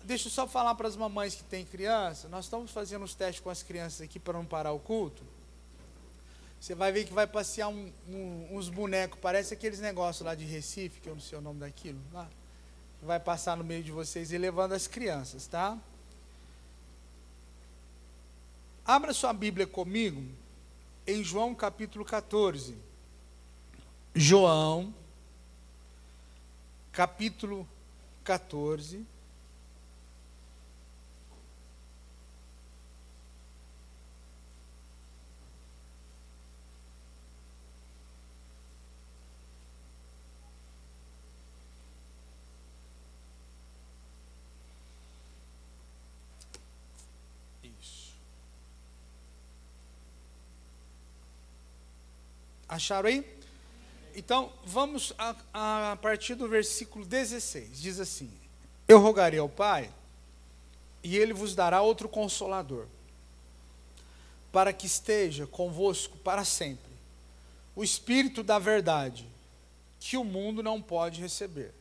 Deixa eu só falar para as mamães que têm criança. Nós estamos fazendo os testes com as crianças aqui para não parar o culto. Você vai ver que vai passear uns bonecos, parece aqueles negócios lá de Recife, que eu não sei o nome daquilo, lá. Vai passar no meio de vocês e levando as crianças, tá? Abra sua Bíblia comigo em João capítulo 14. João capítulo 14. Acharam aí? Então, vamos a partir do versículo 16. Diz assim: Eu rogarei ao Pai, e Ele vos dará outro Consolador, para que esteja convosco para sempre, o Espírito da verdade, que o mundo não pode receber,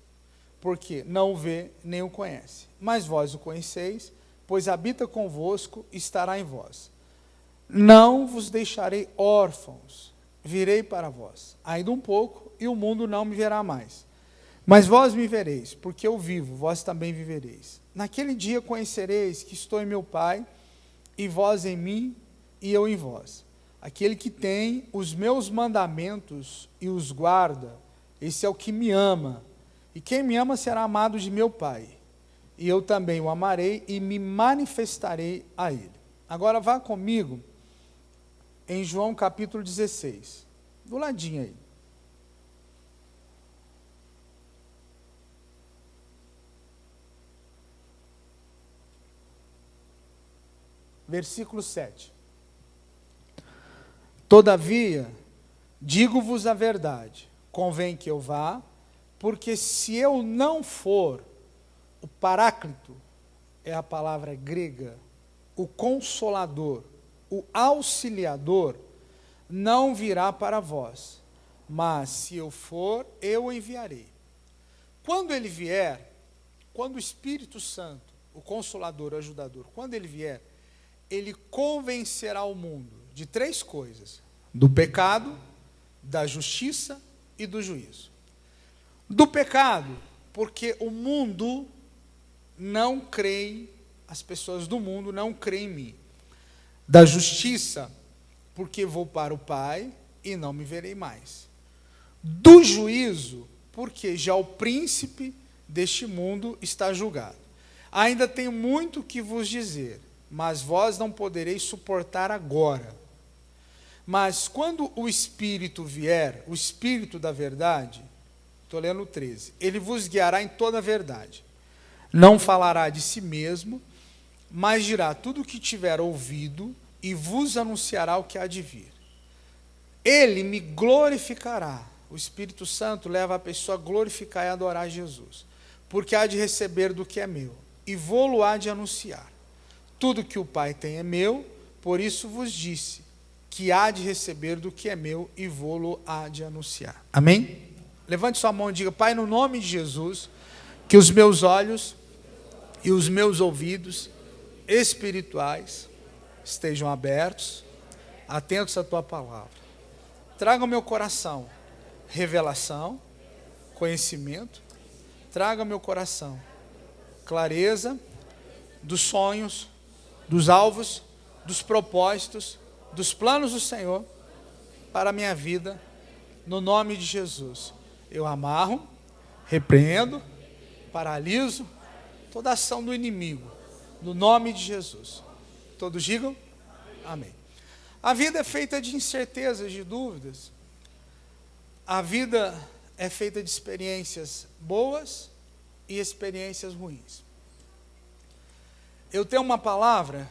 porque não o vê nem o conhece. Mas vós o conheceis, pois habita convosco e estará em vós. Não vos deixarei órfãos, virei para vós. Ainda um pouco, e o mundo não me verá mais. Mas vós me vereis, porque eu vivo, vós também vivereis. Naquele dia conhecereis que estou em meu Pai, e vós em mim, e eu em vós. Aquele que tem os meus mandamentos e os guarda, esse é o que me ama. E quem me ama será amado de meu Pai. E eu também o amarei e me manifestarei a ele. Agora vá comigo em João capítulo 16, do ladinho aí. Versículo 7. Todavia, digo-vos a verdade, convém que eu vá, porque se eu não for, o Paráclito, é a palavra grega, o Consolador, o Auxiliador, não virá para vós, mas se eu for, eu o enviarei. Quando ele vier, quando o Espírito Santo, o Consolador, o Ajudador, quando ele vier, ele convencerá o mundo de 3 coisas: do pecado, da justiça e do juízo. Do pecado, porque o mundo não crê, as pessoas do mundo não creem em mim. Da justiça, porque vou para o Pai e não me verei mais. Do juízo, porque já o príncipe deste mundo está julgado. Ainda tenho muito que vos dizer, mas vós não podereis suportar agora. Mas quando o Espírito vier, o Espírito da verdade, estou lendo o 13, ele vos guiará em toda a verdade. Não falará de si mesmo, mas dirá tudo o que tiver ouvido e vos anunciará o que há de vir. Ele me glorificará. O Espírito Santo leva a pessoa a glorificar e adorar Jesus, porque há de receber do que é meu, e vou-lo há de anunciar. Tudo que o Pai tem é meu, por isso vos disse, que há de receber do que é meu, e vou-lo há de anunciar. Amém? Levante sua mão e diga: Pai, no nome de Jesus, que os meus olhos e os meus ouvidos espirituais estejam abertos, atentos à tua palavra. Traga ao meu coração revelação, conhecimento. Traga ao meu coração clareza dos sonhos, dos alvos, dos propósitos, dos planos do Senhor para a minha vida, no nome de Jesus. Eu amarro, repreendo, paraliso toda ação do inimigo, no nome de Jesus. Todos digam amém. A vida é feita de incertezas, de dúvidas. A vida é feita de experiências boas e experiências ruins. Eu tenho uma palavra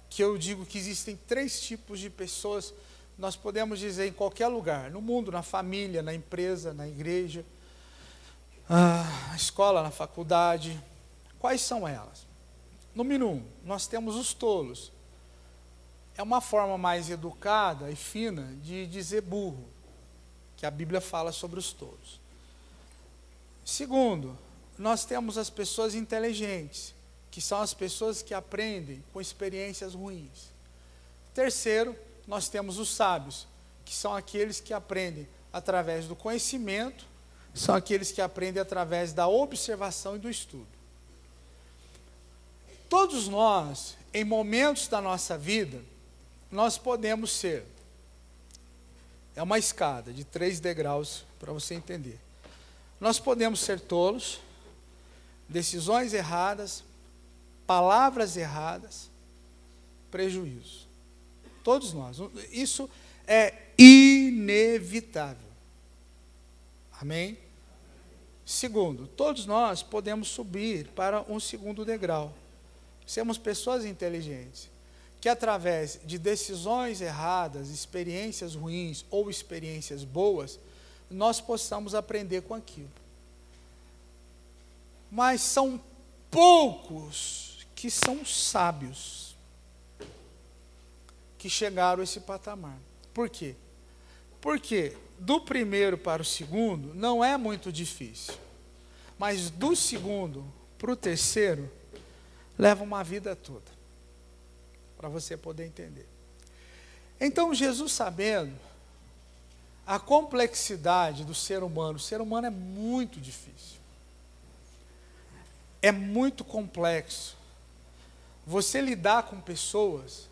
que eu digo que existem 3 tipos de pessoas, nós podemos dizer em qualquer lugar, no mundo, na família, na empresa, na igreja, na escola, na faculdade. Quais são elas? Número 1, nós temos os tolos. É uma forma mais educada e fina de dizer burro, que a Bíblia fala sobre os tolos. Segundo, nós temos as pessoas inteligentes. que são as pessoas que aprendem com experiências ruins. Terceiro, nós temos os sábios, que são aqueles que aprendem através do conhecimento, são aqueles que aprendem através da observação e do estudo. Todos nós, em momentos da nossa vida, nós podemos ser, é uma escada de 3 degraus para você entender. Nós podemos ser tolos, decisões erradas, palavras erradas, prejuízo. Todos nós. Isso é inevitável. Amém? Segundo, todos nós podemos subir para um segundo degrau. Sermos pessoas inteligentes, que através de decisões erradas, experiências ruins ou experiências boas, nós possamos aprender com aquilo. Mas são poucos que são sábios, que chegaram a esse patamar. Por quê? Porque do primeiro para o segundo não é muito difícil, mas do segundo para o terceiro leva uma vida toda, para você poder entender. Então Jesus, sabendo a complexidade do ser humano, o ser humano é muito difícil, é muito complexo. Você lidar com pessoas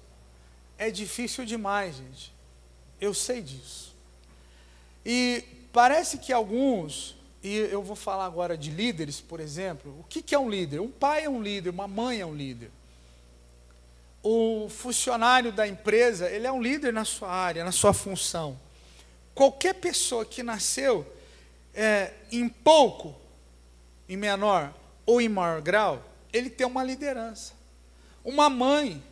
é difícil demais, gente. Eu sei disso. E parece que alguns, e eu vou falar agora de líderes, por exemplo. O que é um líder? Um pai é um líder, uma mãe é um líder. O funcionário da empresa, ele é um líder na sua área, na sua função. Qualquer pessoa que nasceu em pouco, em menor ou em maior grau, ele tem uma liderança. Uma mãe,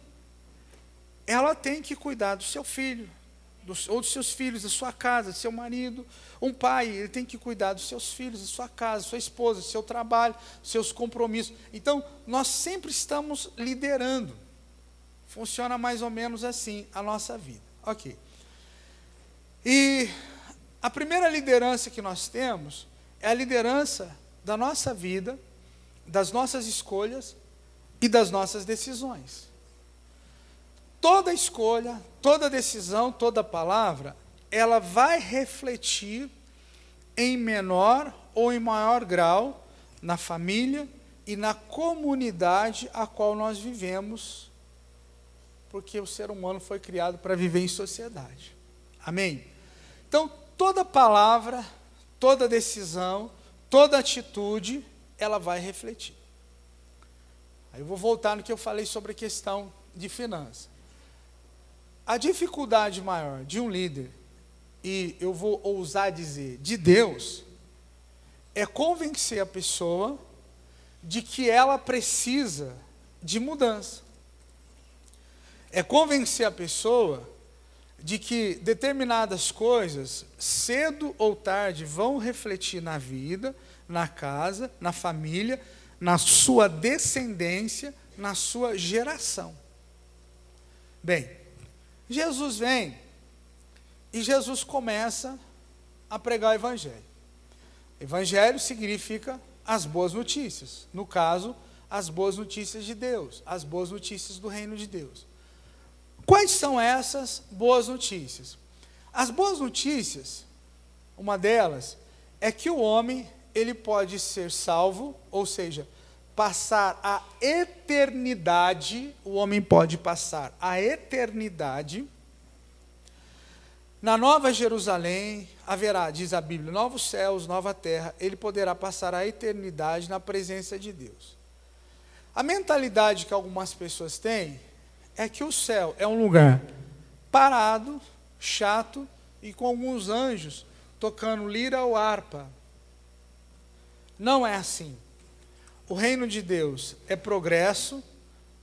ela tem que cuidar do seu filho, ou dos seus filhos, da sua casa, do seu marido. Um pai, ele tem que cuidar dos seus filhos, da sua casa, da sua esposa, do seu trabalho, dos seus compromissos. Então, nós sempre estamos liderando. Funciona mais ou menos assim a nossa vida. Ok. E a primeira liderança que nós temos é a liderança da nossa vida, das nossas escolhas e das nossas decisões. Toda escolha, toda decisão, toda palavra, ela vai refletir em menor ou em maior grau na família e na comunidade a qual nós vivemos, porque o ser humano foi criado para viver em sociedade. Amém? Então, toda palavra, toda decisão, toda atitude, ela vai refletir. Aí eu vou voltar no que eu falei sobre a questão de finanças. A dificuldade maior de um líder, e eu vou ousar dizer, de Deus, é convencer a pessoa de que ela precisa de mudança. É convencer a pessoa de que determinadas coisas, cedo ou tarde, vão refletir na vida, na casa, na família, na sua descendência, na sua geração. Bem, Jesus vem e Jesus começa a pregar o Evangelho. Evangelho significa as boas notícias. No caso, as boas notícias de Deus, as boas notícias do reino de Deus. Quais são essas boas notícias? As boas notícias, uma delas, é que o homem, ele pode ser salvo, ou seja, passar a eternidade, o homem pode passar a eternidade. Na Nova Jerusalém haverá, diz a Bíblia, novos céus, nova terra, ele poderá passar a eternidade na presença de Deus. A mentalidade que algumas pessoas têm é que o céu é um lugar parado, chato e com alguns anjos tocando lira ou harpa. Não é assim. O reino de Deus é progresso,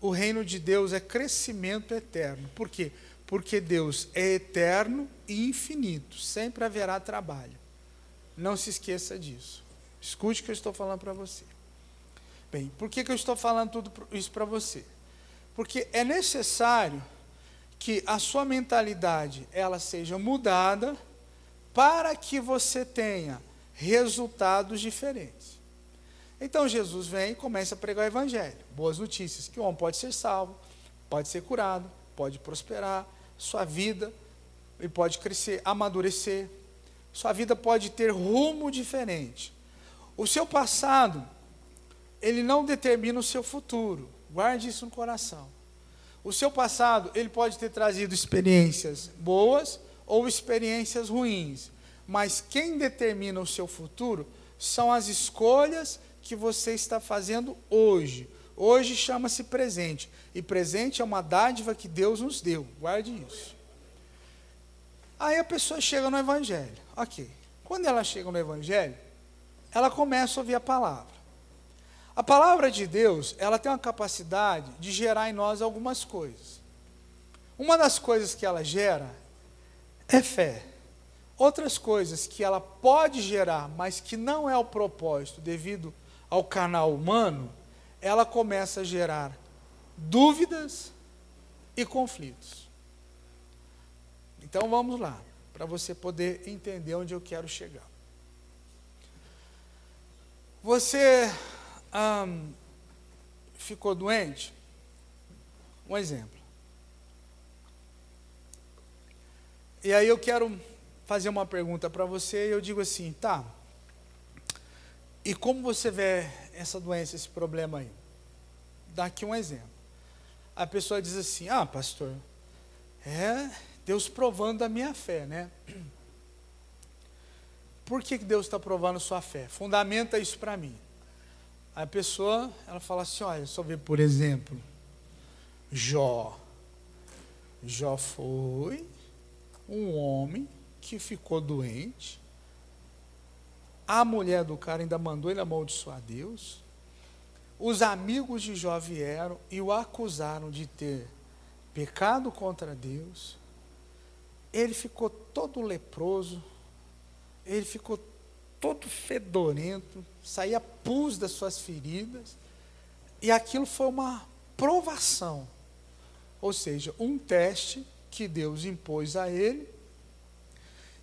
o reino de Deus é crescimento eterno. Por quê? Porque Deus é eterno e infinito, sempre haverá trabalho. Não se esqueça disso. Escute o que eu estou falando para você. Bem, por que eu estou falando tudo isso para você? Porque é necessário que a sua mentalidade ela seja mudada para que você tenha resultados diferentes. Então Jesus vem e começa a pregar o evangelho. Boas notícias, que o homem pode ser salvo, pode ser curado, pode prosperar, sua vida ele pode crescer, amadurecer, sua vida pode ter rumo diferente. O seu passado, ele não determina o seu futuro, guarde isso no coração. O seu passado, ele pode ter trazido experiências boas ou experiências ruins, mas quem determina o seu futuro são as escolhas que você está fazendo hoje. Hoje chama-se presente, e presente é uma dádiva que Deus nos deu, guarde isso. Aí a pessoa chega no evangelho, ok. Quando ela chega no evangelho, ela começa a ouvir a palavra. A palavra de Deus, ela tem uma capacidade de gerar em nós algumas coisas. Uma das coisas que ela gera é fé. Outras coisas que ela pode gerar, mas que não é o propósito devido ao canal humano, ela começa a gerar dúvidas e conflitos. Então vamos lá, para você poder entender onde eu quero chegar. Você ficou doente? Um exemplo. E aí eu quero fazer uma pergunta para você e eu digo assim, tá, e como você vê essa doença, esse problema aí? Dá aqui um exemplo. A pessoa diz assim, pastor, Deus provando da minha fé, né? Por que Deus está provando sua fé? Fundamenta isso para mim. Aí a pessoa, ela fala assim, olha, só ver, por exemplo, Jó. Jó foi um homem que ficou doente. A mulher do cara ainda mandou ele amaldiçoar a Deus. Os amigos de Jó vieram e o acusaram de ter pecado contra Deus. Ele ficou todo leproso. Ele ficou todo fedorento, saía pus das suas feridas, e aquilo foi uma provação, ou seja, um teste que Deus impôs a ele,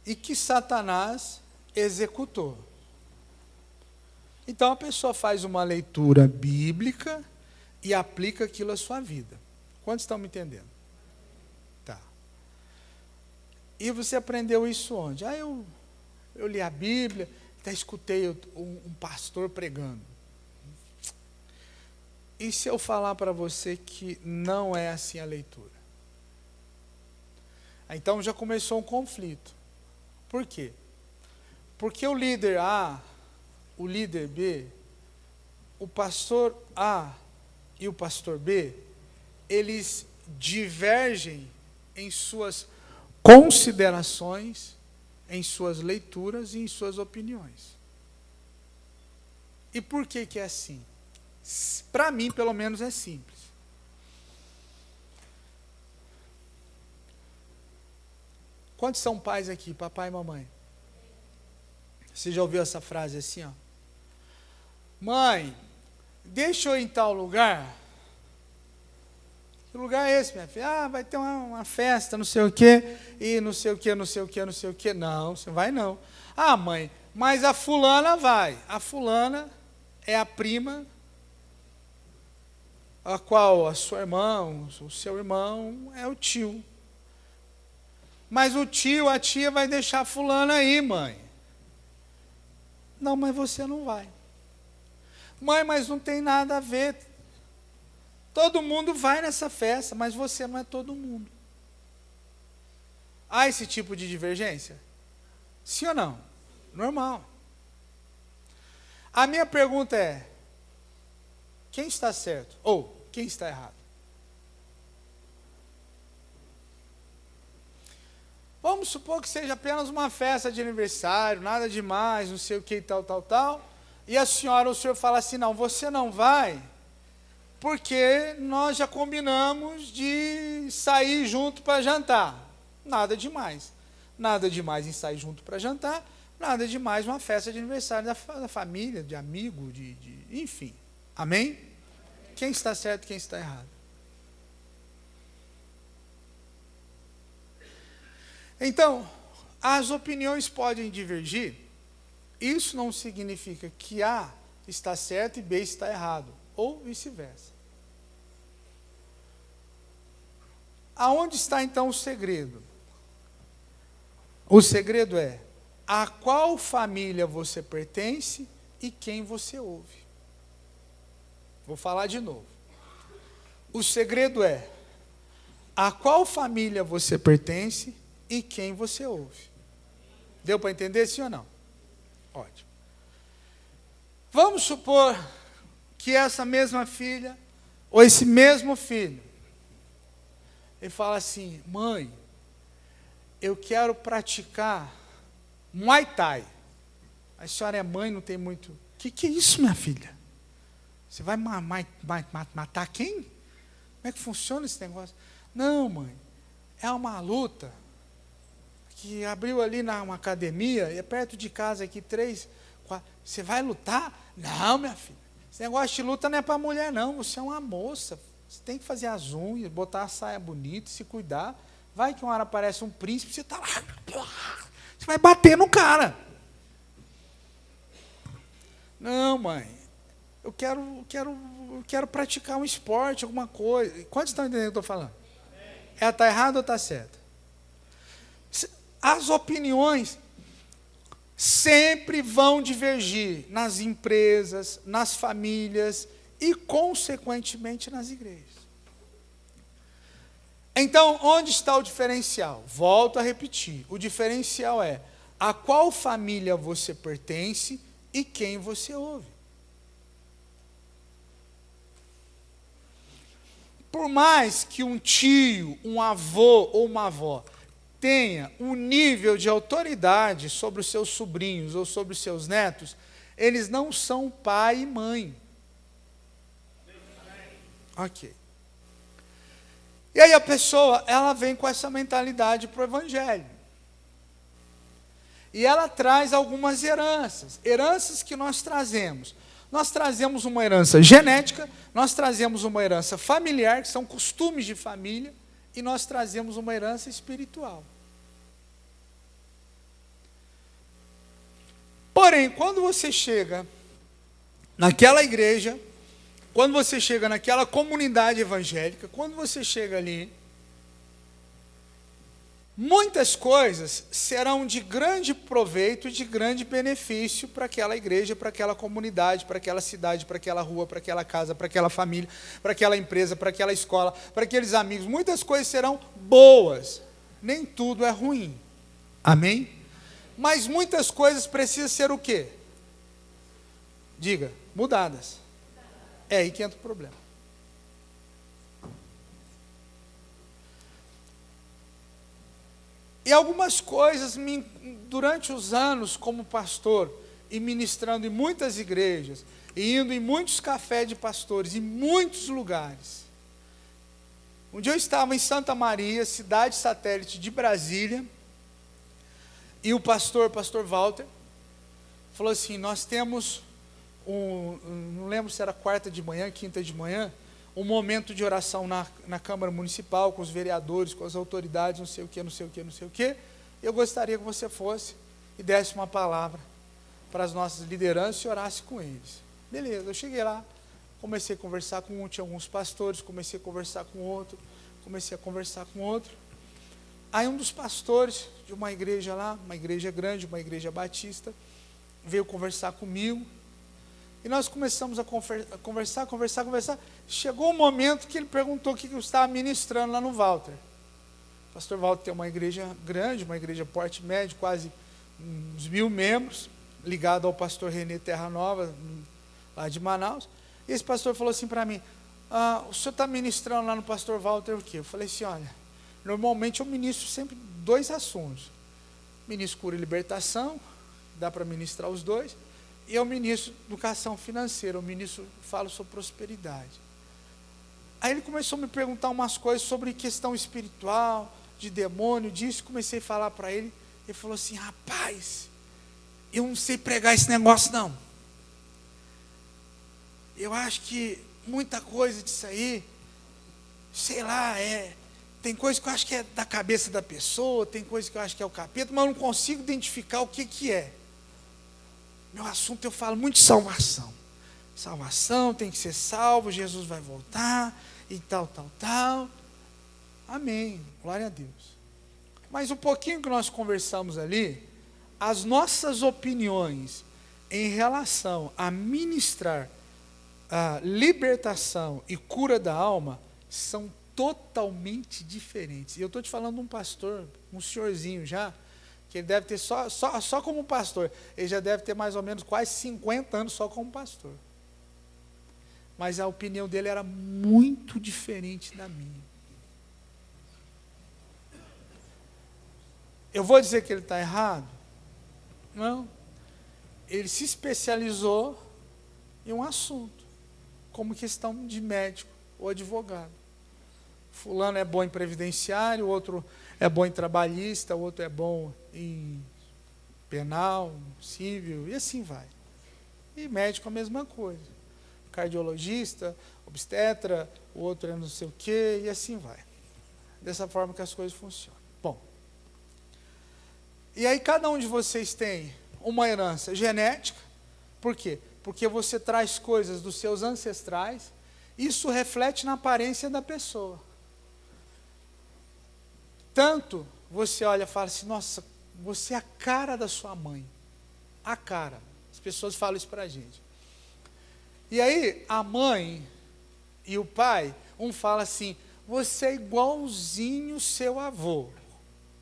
e que Satanás executou. Então a pessoa faz uma leitura bíblica, e aplica aquilo à sua vida. Quantos estão me entendendo? Tá. E você aprendeu isso onde? Eu li a Bíblia, até escutei um pastor pregando. E se eu falar para você que não é assim a leitura? Então já começou um conflito. Por quê? Porque o líder A, o líder B, o pastor A e o pastor B, eles divergem em suas considerações, em suas leituras e em suas opiniões. E por que é assim? Para mim, pelo menos, é simples. Quantos são pais aqui, papai e mamãe? Você já ouviu essa frase assim, ó? Mãe, deixa eu ir em tal lugar. Que lugar é esse, minha filha? Vai ter uma festa, não sei o quê, e não sei o quê, não sei o quê, não sei o quê. Não, você vai não. Mãe, mas a fulana vai. A fulana é a prima, a qual a sua irmã, o seu irmão é o tio. Mas o tio, a tia vai deixar a fulana aí, mãe. Não, mas você não vai. Mãe, mas não tem nada a ver. Todo mundo vai nessa festa, mas você não é todo mundo. Há esse tipo de divergência? Sim ou não? Normal. A minha pergunta é, quem está certo? Ou, quem está errado? Vamos supor que seja apenas uma festa de aniversário, nada demais, não sei o que e tal, tal, tal. E a senhora ou o senhor fala assim, não, você não vai, porque nós já combinamos de sair junto para jantar. Nada demais. Nada demais em sair junto para jantar, nada demais uma festa de aniversário da família, de amigo, enfim. Amém? Quem está certo e quem está errado? Então, as opiniões podem divergir. Isso não significa que há está certo e B está errado, ou vice-versa. Aonde está então o segredo? O segredo é a qual família você pertence e quem você ouve. Vou falar de novo. O segredo é a qual família você pertence e quem você ouve. Deu para entender, sim ou não? Ótimo. Vamos supor que essa mesma filha, ou esse mesmo filho, ele fala assim: mãe, eu quero praticar Muay Thai. A senhora é mãe, não tem muito... Que é isso, minha filha? Você vai matar quem? Como é que funciona esse negócio? Não, mãe, é uma luta que abriu ali numa academia, e é perto de casa aqui, 3, 4. Você vai lutar? Não, minha filha. Esse negócio de luta não é para mulher, não. Você é uma moça. Você tem que fazer as unhas, botar a saia bonita, se cuidar. Vai que uma hora aparece um príncipe, você está lá. Você vai bater no cara. Não, mãe. Eu quero praticar um esporte, alguma coisa. Quantos estão entendendo o que eu estou falando? Está errado ou está certo? As opiniões sempre vão divergir nas empresas, nas famílias e, consequentemente, nas igrejas. Então, onde está o diferencial? Volto a repetir. O diferencial é a qual família você pertence e quem você ouve. Por mais que um tio, um avô ou uma avó tenha um nível de autoridade sobre os seus sobrinhos ou sobre os seus netos, eles não são pai e mãe. Ok. E aí a pessoa, ela vem com essa mentalidade para o Evangelho. E ela traz algumas heranças que nós trazemos. Nós trazemos uma herança genética, nós trazemos uma herança familiar, que são costumes de família, e nós trazemos uma herança espiritual. Porém, quando você chega naquela igreja, quando você chega naquela comunidade evangélica, quando você chega ali, muitas coisas serão de grande proveito, de grande benefício para aquela igreja, para aquela comunidade, para aquela cidade, para aquela rua, para aquela casa, para aquela família, para aquela empresa, para aquela escola, para aqueles amigos. Muitas coisas serão boas, nem tudo é ruim. Amém? Mas muitas coisas precisam ser o quê? Diga, mudadas. É aí que entra o problema. E algumas coisas, durante os anos como pastor, e ministrando em muitas igrejas, e indo em muitos cafés de pastores, em muitos lugares. Um dia eu estava em Santa Maria, cidade satélite de Brasília, e o pastor Walter, falou assim: nós temos não lembro se era quarta de manhã, quinta de manhã, um momento de oração na Câmara Municipal, com os vereadores, com as autoridades, não sei o que. Eu gostaria que você fosse e desse uma palavra para as nossas lideranças e orasse com eles. Beleza, eu cheguei lá, comecei a conversar com um, tinha alguns pastores, comecei a conversar com outro. Aí um dos pastores de uma igreja lá, uma igreja grande, uma igreja batista, veio conversar comigo. E nós começamos a conversar. Chegou um momento que ele perguntou o que eu estava ministrando lá no Walter. O pastor Walter tem uma igreja grande, uma igreja porte médio, quase uns 1000 membros, ligado ao pastor Renê Terra Nova, lá de Manaus. E esse pastor falou assim para mim: o senhor está ministrando lá no pastor Walter o quê? Eu falei assim: olha, normalmente eu ministro sempre 2 assuntos. Ministro cura e libertação, dá para ministrar os 2. E eu ministro educação financeira, falo sobre prosperidade. Aí ele começou a me perguntar umas coisas sobre questão espiritual, de demônio, disso. Comecei a falar para ele. Ele falou assim: rapaz, eu não sei pregar esse negócio não. Eu acho que muita coisa disso aí, sei lá, tem coisa que eu acho que é da cabeça da pessoa, tem coisa que eu acho que é o capeta, mas eu não consigo identificar o que é. Meu assunto, eu falo muito de salvação. salvação, tem que ser salvo, Jesus vai voltar, e tal, tal, tal. Amém, glória a Deus. Mas um pouquinho que nós conversamos ali, as nossas opiniões em relação a ministrar a libertação e cura da alma são totalmente diferentes. E eu estou te falando de um pastor, um senhorzinho já, que ele deve ter só como pastor, ele já deve ter mais ou menos quase 50 anos só como pastor. Mas a opinião dele era muito diferente da minha. Eu vou dizer que ele está errado? Não. Ele se especializou em um assunto, como questão de médico ou advogado. Fulano é bom em previdenciário, o outro é bom em trabalhista, o outro é bom em penal, civil, e assim vai. E médico a mesma coisa. Cardiologista, obstetra, o outro é não sei o quê, e assim vai. Dessa forma que as coisas funcionam. Bom, e aí cada um de vocês tem uma herança genética. Por quê? Porque você traz coisas dos seus ancestrais, isso reflete na aparência da pessoa. Tanto você olha e fala assim, nossa, você é a cara da sua mãe. A cara. As pessoas falam isso para a gente. E aí, a mãe e o pai, um fala assim, você é igualzinho seu avô.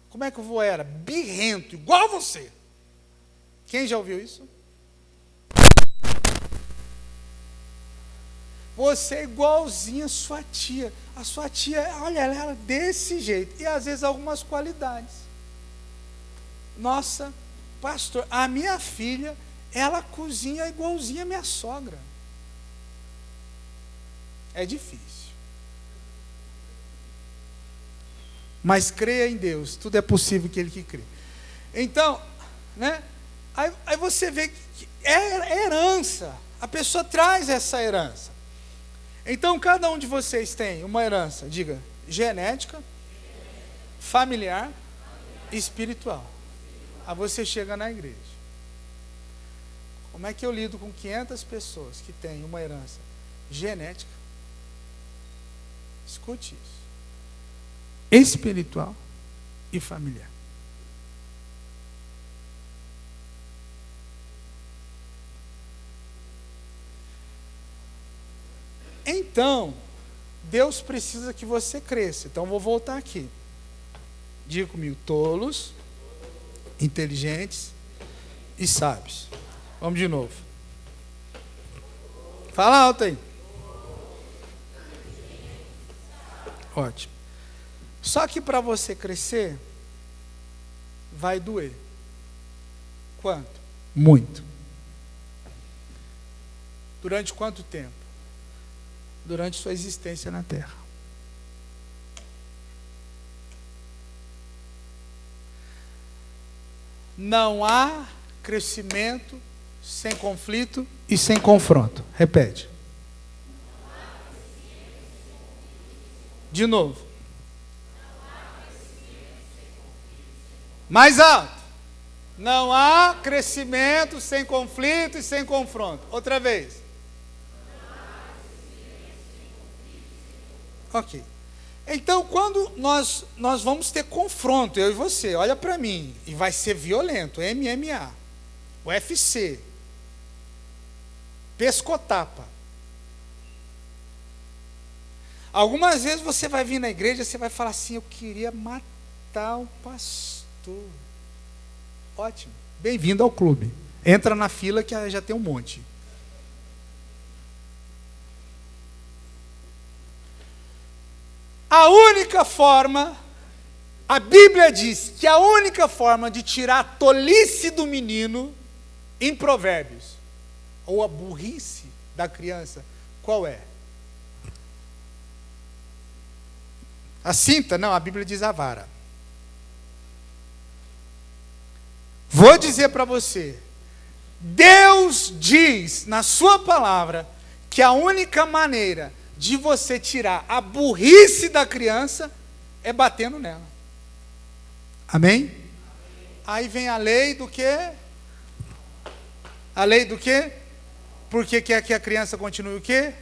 Como é que o avô era? Birrento, igual você. Quem já ouviu isso? Você é igualzinho a sua tia. A sua tia, olha, ela era desse jeito. E às vezes algumas qualidades. Nossa, pastor, a minha filha, ela cozinha igualzinha a minha sogra. É difícil. Mas creia em Deus, tudo é possível que Ele que crê. Então, né? Aí você vê que é herança. A pessoa traz essa herança. Então, cada um de vocês tem uma herança, diga, genética, familiar e espiritual. Aí você chega na igreja. Como é que eu lido com 500 pessoas que têm uma herança genética? Escute isso. Espiritual e familiar. Então, Deus precisa que você cresça. Então, vou voltar aqui. Diga comigo, tolos, inteligentes e sábios. Vamos de novo. Fala alto aí. Ótimo. Só que para você crescer, vai doer. Quanto? Muito. Durante quanto tempo? Durante sua existência na Terra. Não há crescimento sem conflito e sem confronto. Repete. De novo. Mais alto. Não há crescimento sem conflito e sem confronto. Outra vez. Ok. Então, quando nós vamos ter confronto, eu e você, olha para mim, e vai ser violento, MMA, UFC, pescotapa. Algumas vezes você vai vir na igreja e você vai falar assim, eu queria matar o pastor. Ótimo, bem-vindo ao clube. Entra na fila que já tem um monte. A única forma, a Bíblia diz que a única forma de tirar a tolice do menino, em Provérbios, ou a burrice da criança, qual é? A cinta? Não, a Bíblia diz a vara. Vou dizer para você, Deus diz na sua palavra que a única maneira de você tirar a burrice da criança é batendo nela. Amém? Aí vem a lei do quê? A lei do quê? Porque quer que a criança continue o quê?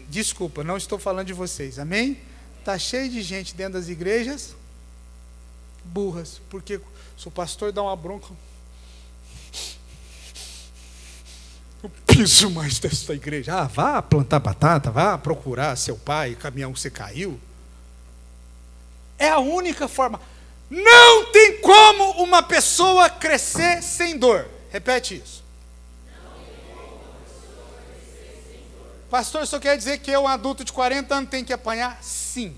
Desculpa, não estou falando de vocês, amém? Está cheio de gente dentro das igrejas burras, porque se o pastor dá uma bronca, eu piso mais desta igreja. Vá plantar batata, vá procurar seu pai, caminhão que você caiu. É a única forma. Não tem como uma pessoa crescer sem dor. Repete isso. Pastor, isso quer dizer que eu, um adulto de 40 anos, tenho que apanhar? Sim.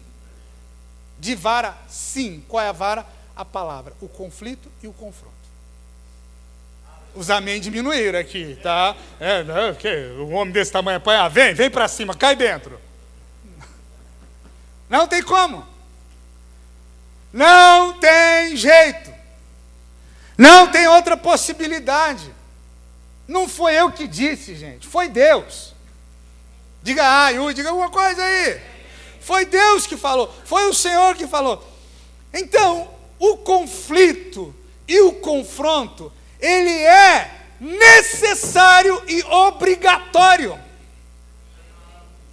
De vara? Sim. Qual é a vara? A palavra. O conflito e o confronto. Os amém diminuíram aqui, tá? Um homem desse tamanho apanhar? Vem para cima, cai dentro. Não tem como. Não tem jeito. Não tem outra possibilidade. Não foi eu que disse, gente. Foi Deus. Diga Yuri, diga alguma coisa aí. Foi Deus que falou. Foi o Senhor que falou. Então, o conflito e o confronto, ele é necessário e obrigatório.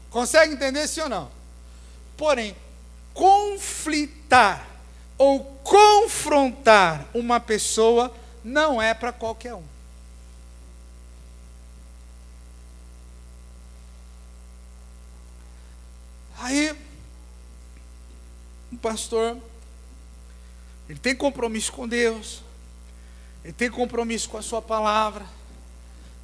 Consegue entender sim ou não? Porém, conflitar ou confrontar uma pessoa não é para qualquer um. Aí, um pastor, ele tem compromisso com Deus, ele tem compromisso com a sua palavra,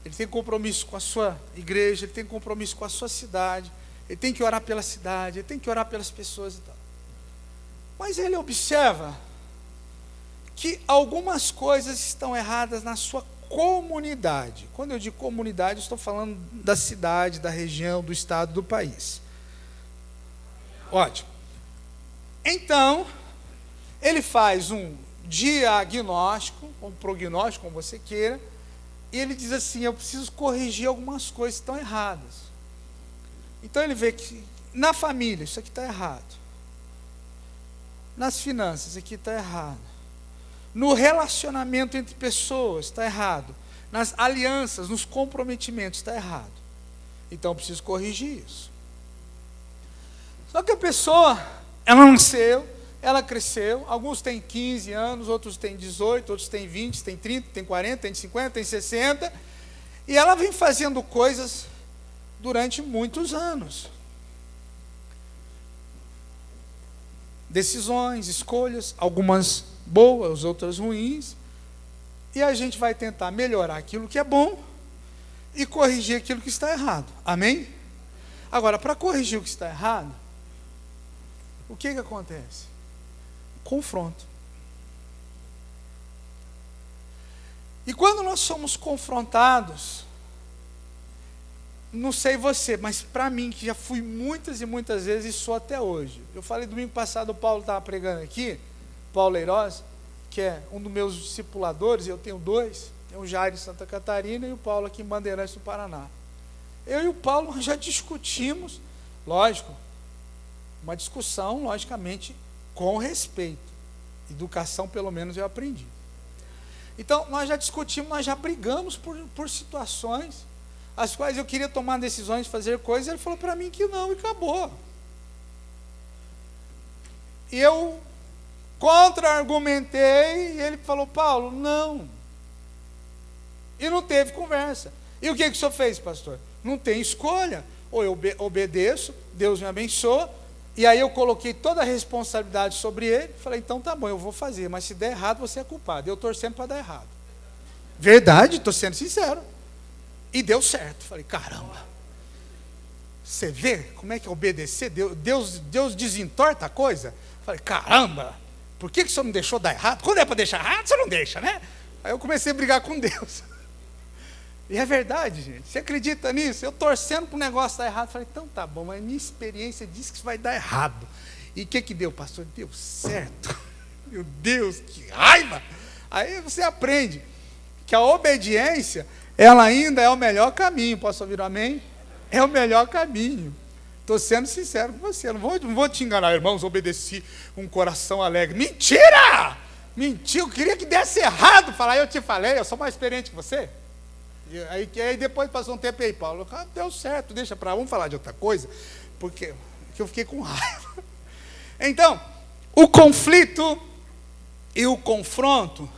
ele tem compromisso com a sua igreja, ele tem compromisso com a sua cidade, ele tem que orar pela cidade, ele tem que orar pelas pessoas e tal. Mas ele observa que algumas coisas estão erradas na sua comunidade. Quando eu digo comunidade, eu estou falando da cidade, da região, do estado, do país. Ótimo. Então, ele faz um diagnóstico, um prognóstico, como você queira, e ele diz assim: eu preciso corrigir algumas coisas que estão erradas. Então ele vê que na família, isso aqui está errado. Nas finanças, isso aqui está errado. No relacionamento entre pessoas, está errado. Nas alianças, nos comprometimentos, está errado. Então eu preciso corrigir isso. Só que a pessoa, ela nasceu, ela cresceu, alguns têm 15 anos, outros têm 18, outros têm 20, têm 30, têm 40, têm 50, têm 60, e ela vem fazendo coisas durante muitos anos. Decisões, escolhas, algumas boas, outras ruins, e a gente vai tentar melhorar aquilo que é bom e corrigir aquilo que está errado. Amém? Agora, para corrigir o que está errado, o que acontece? Confronto. E quando nós somos confrontados, não sei você, mas para mim, que já fui muitas e muitas vezes e sou até hoje. Eu falei domingo passado, o Paulo estava pregando aqui, Paulo Leiroz, que é um dos meus discipuladores, eu tenho dois, tem o Jair em Santa Catarina e o Paulo aqui em Bandeirantes do Paraná. Eu e o Paulo já discutimos, lógico, uma discussão, logicamente, com respeito. Educação, pelo menos, eu aprendi. Então, nós já discutimos, nós já brigamos por situações, as quais eu queria tomar decisões, fazer coisas, ele falou para mim que não, e acabou. E eu contra-argumentei, e ele falou: Paulo, não. E não teve conversa. E o que o senhor fez, pastor? Não tem escolha. Ou eu obedeço, Deus me abençoa, e aí eu coloquei toda a responsabilidade sobre ele, falei: então tá bom, eu vou fazer, mas se der errado, você é culpado. Eu torcendo para dar errado. Verdade, estou sendo sincero. E deu certo. Falei: caramba, você vê como é que é obedecer? Deus desentorta a coisa. Falei: caramba, por que o senhor não deixou dar errado? Quando é para deixar errado, você não deixa, né? Aí eu comecei a brigar com Deus. E é verdade, gente. Você acredita nisso? Eu torcendo para o negócio dar errado. Falei: então tá bom, mas minha experiência diz que isso vai dar errado. E o que deu, pastor? Deu certo. Meu Deus, que raiva! Aí você aprende que a obediência, ela ainda é o melhor caminho. Posso ouvir um amém? É o melhor caminho. Estou sendo sincero com você. Não vou te enganar, irmãos. Obedeci com um coração alegre. Mentira! Mentira, eu queria que desse errado. Falar: eu te falei, eu sou mais experiente que você. Aí depois passou um tempo aí, Paulo, deu certo, deixa para lá, vamos falar de outra coisa, porque eu fiquei com raiva. Então, o conflito e o confronto,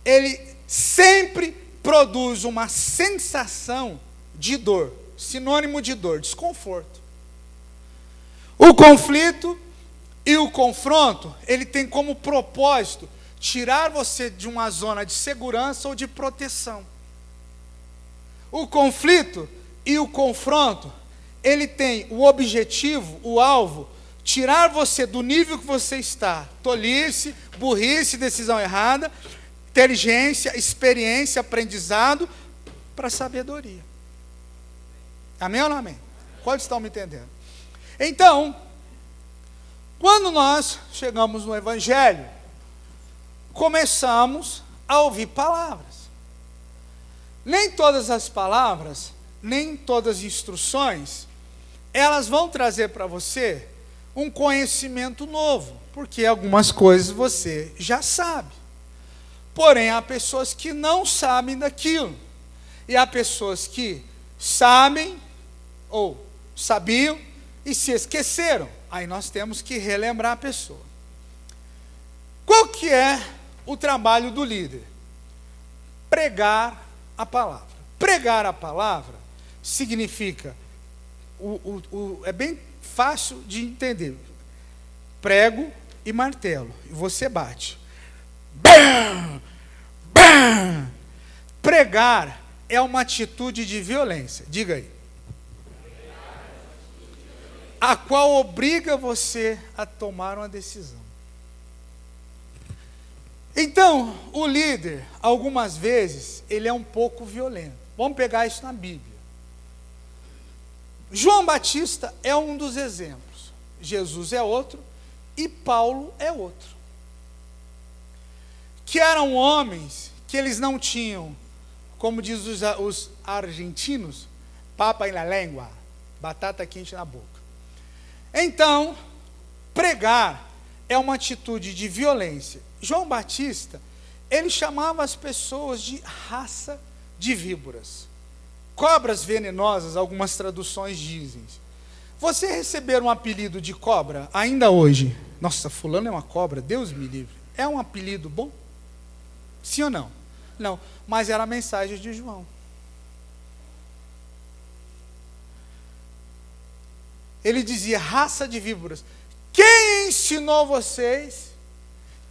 ele sempre produz uma sensação de dor, sinônimo de dor, desconforto. O conflito e o confronto, ele tem como propósito tirar você de uma zona de segurança ou de proteção. O conflito e o confronto, ele tem o objetivo, o alvo, tirar você do nível que você está. Tolice, burrice, decisão errada, inteligência, experiência, aprendizado, para sabedoria. Amém ou não amém? Quantos estão me entendendo? Então, quando nós chegamos no Evangelho, começamos a ouvir palavras. Nem todas as palavras, nem todas as instruções, elas vão trazer para você um conhecimento novo, porque algumas coisas você já sabe. Porém, há pessoas que não sabem daquilo, e há pessoas que sabem, ou sabiam, e se esqueceram. Aí nós temos que relembrar a pessoa. Qual que é o trabalho do líder? Pregar a palavra. Pregar a palavra significa, é bem fácil de entender. Prego e martelo, e você bate. Bam! Bam! Pregar é uma atitude de violência, diga aí. A qual obriga você a tomar uma decisão. Então, o líder, algumas vezes, ele é um pouco violento. Vamos pegar isso na Bíblia. João Batista é um dos exemplos. Jesus é outro e Paulo é outro. Que eram homens que eles não tinham, como diz os argentinos, papa na língua, batata quente na boca. Então, pregar é uma atitude de violência. João Batista, ele chamava as pessoas de raça de víboras. Cobras venenosas, algumas traduções dizem. Você receber um apelido de cobra, ainda hoje, nossa, fulano é uma cobra, Deus me livre, é um apelido bom? Sim ou não? Não, mas era a mensagem de João. Ele dizia, raça de víboras, quem ensinou vocês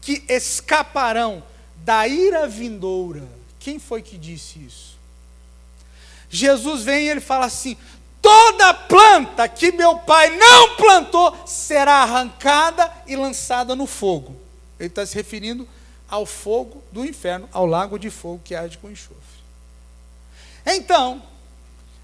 que escaparão da ira vindoura? Quem foi que disse isso? Jesus vem e ele fala assim, toda planta que meu pai não plantou será arrancada e lançada no fogo. Ele está se referindo ao fogo do inferno, ao lago de fogo que arde com enxofre. Então,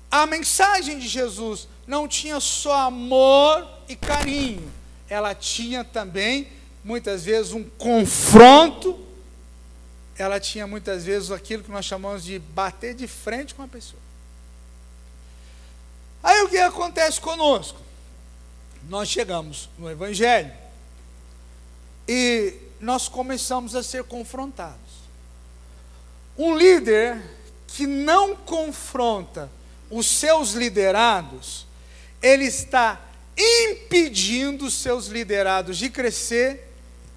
a mensagem de Jesus não tinha só amor e carinho, ela tinha também, muitas vezes, um confronto, ela tinha muitas vezes aquilo que nós chamamos de bater de frente com a pessoa. Aí o que acontece conosco? Nós chegamos no Evangelho e nós começamos a ser confrontados. Um líder que não confronta os seus liderados, ele está impedindo os seus liderados de crescer,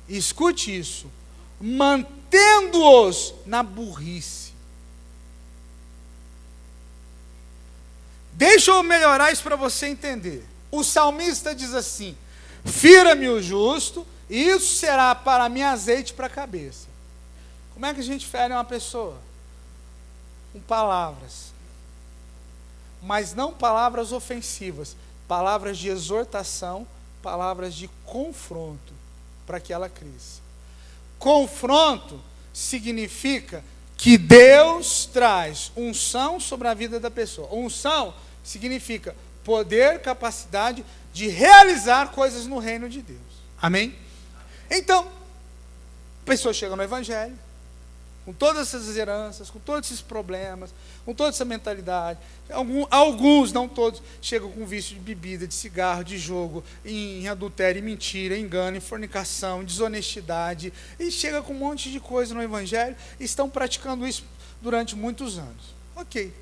e escute isso, mantendo-os na burrice. Deixa eu melhorar isso para você entender. O salmista diz assim, fira-me o justo, e isso será para mim azeite para a cabeça. Como é que a gente fere uma pessoa? Com palavras. Mas não palavras ofensivas, palavras de exortação, palavras de confronto, para que ela cresça. Confronto significa que Deus traz unção sobre a vida da pessoa. Unção significa poder, capacidade de realizar coisas no reino de Deus. Amém? Então, a pessoa chega no Evangelho, com todas essas heranças, com todos esses problemas, com toda essa mentalidade. Alguns, não todos, chegam com vício de bebida, de cigarro, de jogo, em adultério, em mentira, em engano, em fornicação, em desonestidade, e chega com um monte de coisa no Evangelho, e estão praticando isso durante muitos anos. Ok.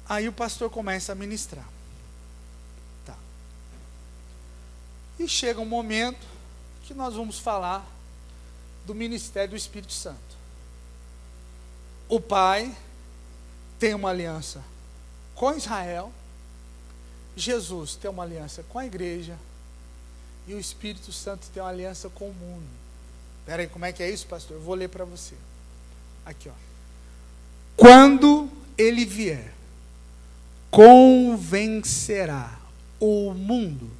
Aí o pastor começa a ministrar. Tá. E chega um momento que nós vamos falar do ministério do Espírito Santo. O Pai tem uma aliança com Israel, Jesus tem uma aliança com a igreja, e o Espírito Santo tem uma aliança com o mundo. Espera aí, como é que é isso, pastor? Eu vou ler para você. Aqui, ó. Quando ele vier, convencerá o mundo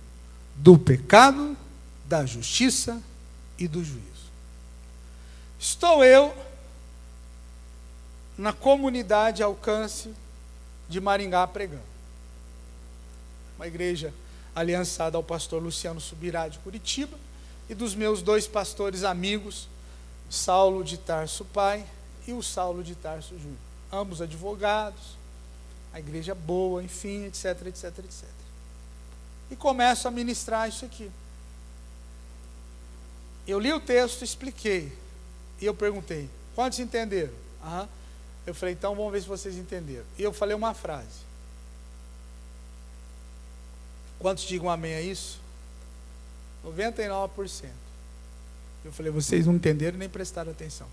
do pecado, da justiça e do juízo. Estou eu na comunidade Alcance de Maringá pregando. Uma igreja aliançada ao pastor Luciano Subirá de Curitiba e dos meus 2 pastores amigos, Saulo de Tarso pai e o Saulo de Tarso Júnior. Ambos advogados, a igreja boa, enfim, etc, etc, etc. E começo a ministrar isso aqui. Eu li o texto, expliquei, e eu perguntei, quantos entenderam? Aham. Eu falei, então vamos ver se vocês entenderam. E eu falei uma frase. Quantos digam amém a isso? 99%. Eu falei, vocês não entenderam nem prestaram atenção.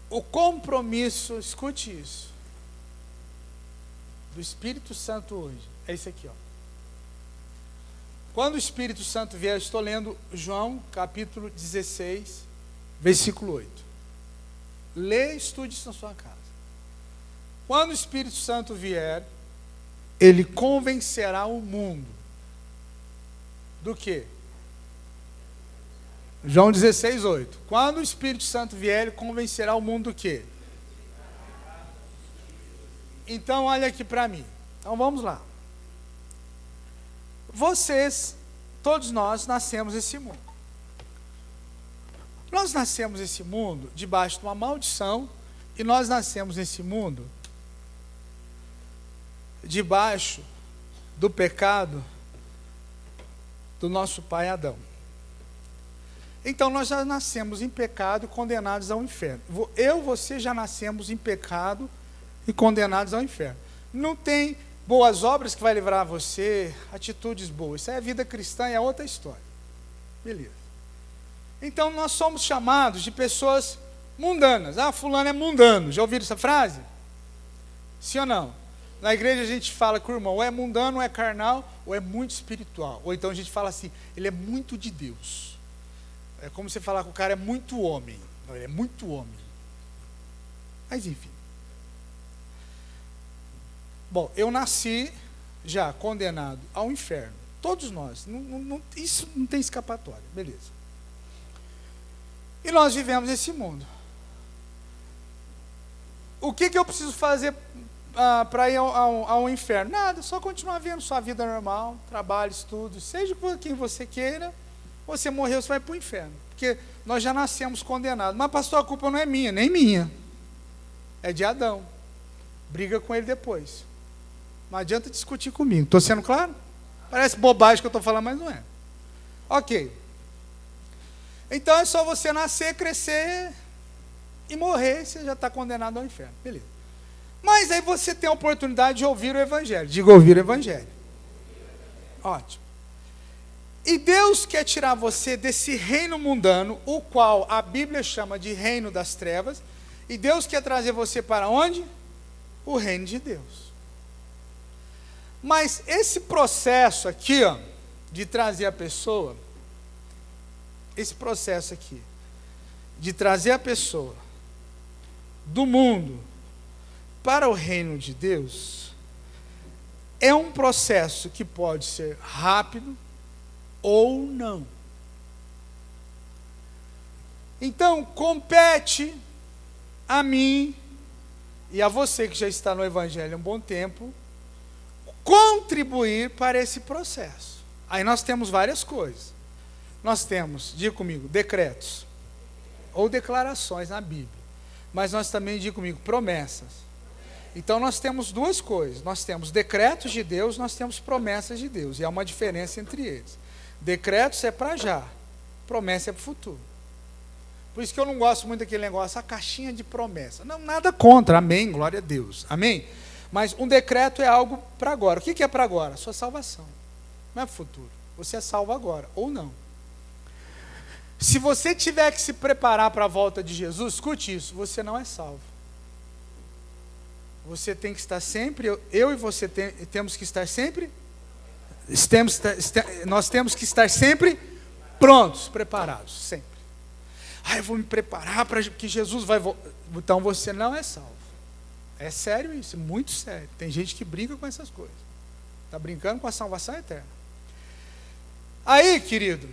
O compromisso, escute isso, do Espírito Santo hoje, é isso aqui, ó. Quando o Espírito Santo vier, eu estou lendo João, capítulo 16, versículo 8. Lê e estude isso na sua casa. Quando o Espírito Santo vier, ele convencerá o mundo do quê? João 16, 8. Quando o Espírito Santo vier, ele convencerá o mundo do quê? Então, olha aqui para mim. Então, vamos lá. Vocês, todos nós, nascemos nesse mundo. Nós nascemos nesse mundo debaixo de uma maldição, e nós nascemos nesse mundo debaixo do pecado do nosso pai Adão. Então nós já nascemos em pecado e condenados ao inferno. Você já nascemos em pecado e condenados ao inferno. Não tem boas obras que vai livrar você, atitudes boas. Isso é a vida cristã, é outra história. Beleza. Então nós somos chamados de pessoas mundanas. Ah, fulano é mundano. Já ouviram essa frase? Sim ou não? Na igreja a gente fala que o irmão ou é mundano, ou é carnal, ou é muito espiritual. Ou então a gente fala assim, ele é muito de Deus. É como você falar que o cara é muito homem. Não, ele é muito homem. Mas enfim. Bom, eu nasci já condenado ao inferno. Todos nós. Isso não tem escapatória. Beleza. E nós vivemos nesse mundo. O que eu preciso fazer para ir ao inferno? Nada, só continuar vivendo sua vida normal, trabalho, estudo, seja quem você queira. Você morreu, você vai para o inferno. Porque nós já nascemos condenados. Mas, pastor, a culpa não é minha, nem minha. É de Adão. Briga com ele depois. Não adianta discutir comigo. Estou sendo claro? Parece bobagem que eu estou falando, mas não é. Ok. Então é só você nascer, crescer e morrer, você já está condenado ao inferno. Beleza. Mas aí você tem a oportunidade de ouvir o Evangelho. Diga ouvir o Evangelho. Ótimo. E Deus quer tirar você desse reino mundano, o qual a Bíblia chama de reino das trevas, e Deus quer trazer você para onde? O reino de Deus. Mas esse processo aqui, ó, de trazer a pessoa, esse processo aqui, de trazer a pessoa do mundo para o reino de Deus, é um processo que pode ser rápido ou não. Então, compete a mim e a você que já está no Evangelho há um bom tempo, contribuir para esse processo. Aí nós temos várias coisas. Nós temos, diga comigo, decretos ou declarações na Bíblia. Mas nós também, diga comigo, promessas. Então nós temos duas coisas. Nós temos decretos de Deus, nós temos promessas de Deus. E há uma diferença entre eles. Decretos é para já, promessa é para o futuro. Por isso que eu não gosto muito daquele negócio, a caixinha de promessa. Não, nada contra, amém, glória a Deus, amém? Mas um decreto é algo para agora. O que é para agora? A sua salvação, não é futuro. Você é salvo agora, ou não. Se você tiver que se preparar para a volta de Jesus, escute isso, você não é salvo. Você tem que estar sempre, eu e você temos que estar sempre, nós temos que estar sempre prontos, preparados, sempre. Eu vou me preparar para que Jesus vai voltar. Então você não é salvo. É sério isso, muito sério. Tem gente que brinca com essas coisas. Está brincando com a salvação eterna. Aí, querido,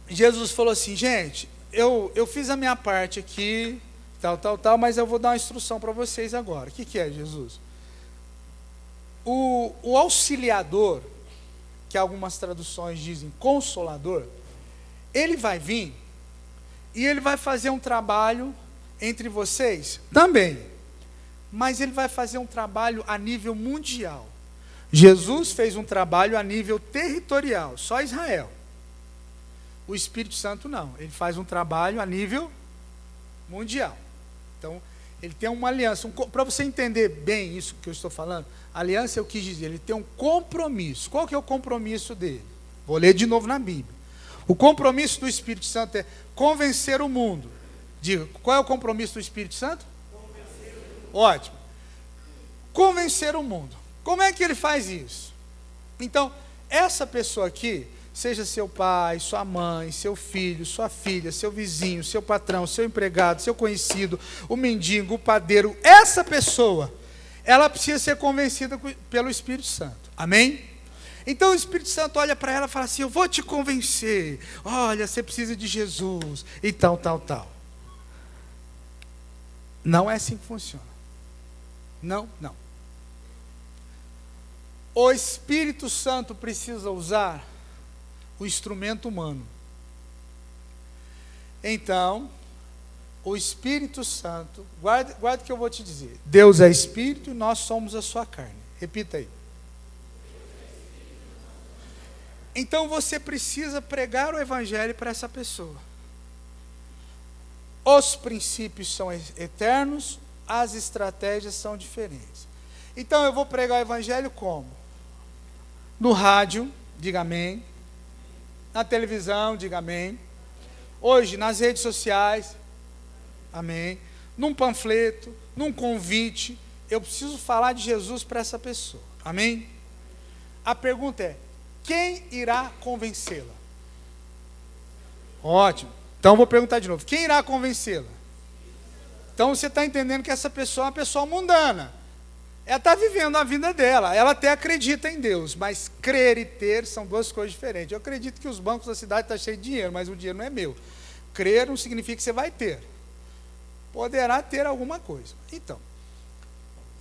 Jesus falou assim, gente, eu fiz a minha parte aqui, tal, mas eu vou dar uma instrução para vocês agora. O que é, Jesus? O auxiliador, que algumas traduções dizem consolador, ele vai vir e ele vai fazer um trabalho entre vocês também, mas ele vai fazer um trabalho a nível mundial. Jesus fez um trabalho a nível territorial, só Israel. O Espírito Santo não, ele faz um trabalho a nível mundial. Então, ele tem uma aliança, para você entender bem isso que eu estou falando, aliança eu quis dizer, ele tem um compromisso. Qual que é o compromisso dele? Vou ler de novo na Bíblia. O compromisso do Espírito Santo é convencer o mundo. Diga, qual é o compromisso do Espírito Santo? Convencer o mundo. Ótimo. Convencer o mundo. Como é que ele faz isso? Então, essa pessoa aqui, seja seu pai, sua mãe, seu filho, sua filha, seu vizinho, seu patrão, seu empregado, seu conhecido, o mendigo, o padeiro, essa pessoa, ela precisa ser convencida pelo Espírito Santo. Amém? Então o Espírito Santo olha para ela e fala assim, eu vou te convencer, olha, você precisa de Jesus, e tal. Não é assim que funciona. Não. O Espírito Santo precisa usar o instrumento humano. Então, o Espírito Santo, guarda o que eu vou te dizer. Deus é Espírito e nós somos a sua carne. Repita aí. Então você precisa pregar o Evangelho para essa pessoa. Os princípios são eternos, as estratégias são diferentes. Então eu vou pregar o Evangelho como? No rádio, diga amém. Na televisão, diga amém. Hoje, nas redes sociais, amém. Num panfleto, num convite, eu preciso falar de Jesus para essa pessoa, amém? A pergunta é, quem irá convencê-la? Ótimo. Então eu vou perguntar de novo, quem irá convencê-la? Então você está entendendo que essa pessoa é uma pessoa mundana. Ela está vivendo a vida dela, ela até acredita em Deus, mas crer e ter são duas coisas diferentes. Eu acredito que os bancos da cidade estão cheios de dinheiro, mas o dinheiro não é meu. Crer não significa que você vai ter. Poderá ter alguma coisa. Então,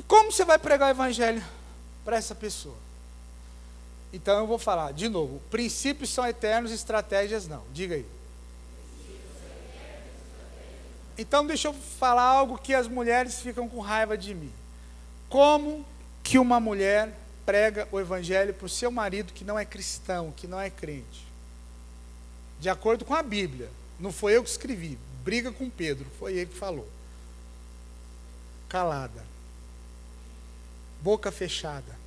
como você vai pregar o Evangelho para essa pessoa? Então eu vou falar, de novo, princípios são eternos, estratégias não. Diga aí. Então deixa eu falar algo que as mulheres ficam com raiva de mim. Como que uma mulher prega o Evangelho para o seu marido que não é cristão, que não é crente? De acordo com a Bíblia. Não foi eu que escrevi. Briga com Pedro, foi ele que falou. Calada. Boca fechada.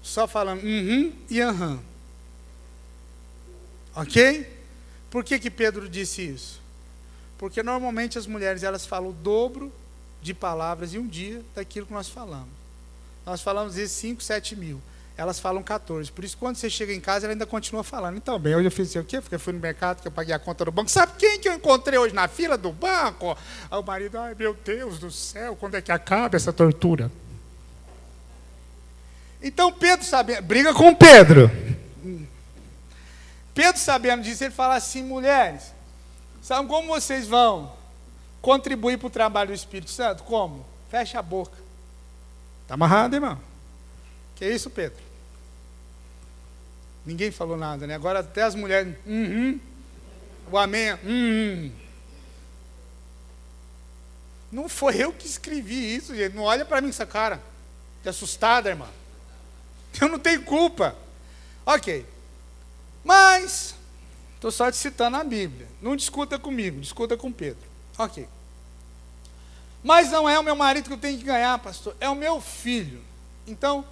Só falando e aham. Ok? Por que Pedro disse isso? Porque normalmente as mulheres elas falam o dobro de palavras em um dia daquilo que nós falamos. Nós falamos às vezes 5, 7 mil. Elas falam 14. Por isso, quando você chega em casa, ela ainda continua falando. Então, bem, hoje eu fiz o quê? Porque eu fui no mercado, que eu paguei a conta do banco. Sabe quem que eu encontrei hoje na fila do banco? Aí o marido, ai meu Deus do céu, quando é que acaba essa tortura? Então, Pedro sabendo, briga com Pedro. Pedro sabendo disso, ele fala assim, mulheres, sabe como vocês vão contribuir para o trabalho do Espírito Santo? Como? Fecha a boca. Está amarrado, irmão? Que isso, Pedro? Ninguém falou nada, né? Agora até as mulheres, o amém, Não foi eu que escrevi isso, gente. Não olha para mim essa cara de assustada, irmã. Eu não tenho culpa. Ok. Mas, Estou só te citando a Bíblia. Não discuta comigo, discuta com Pedro. Ok. Mas não é o meu marido que eu tenho que ganhar, pastor, é o meu filho. Então,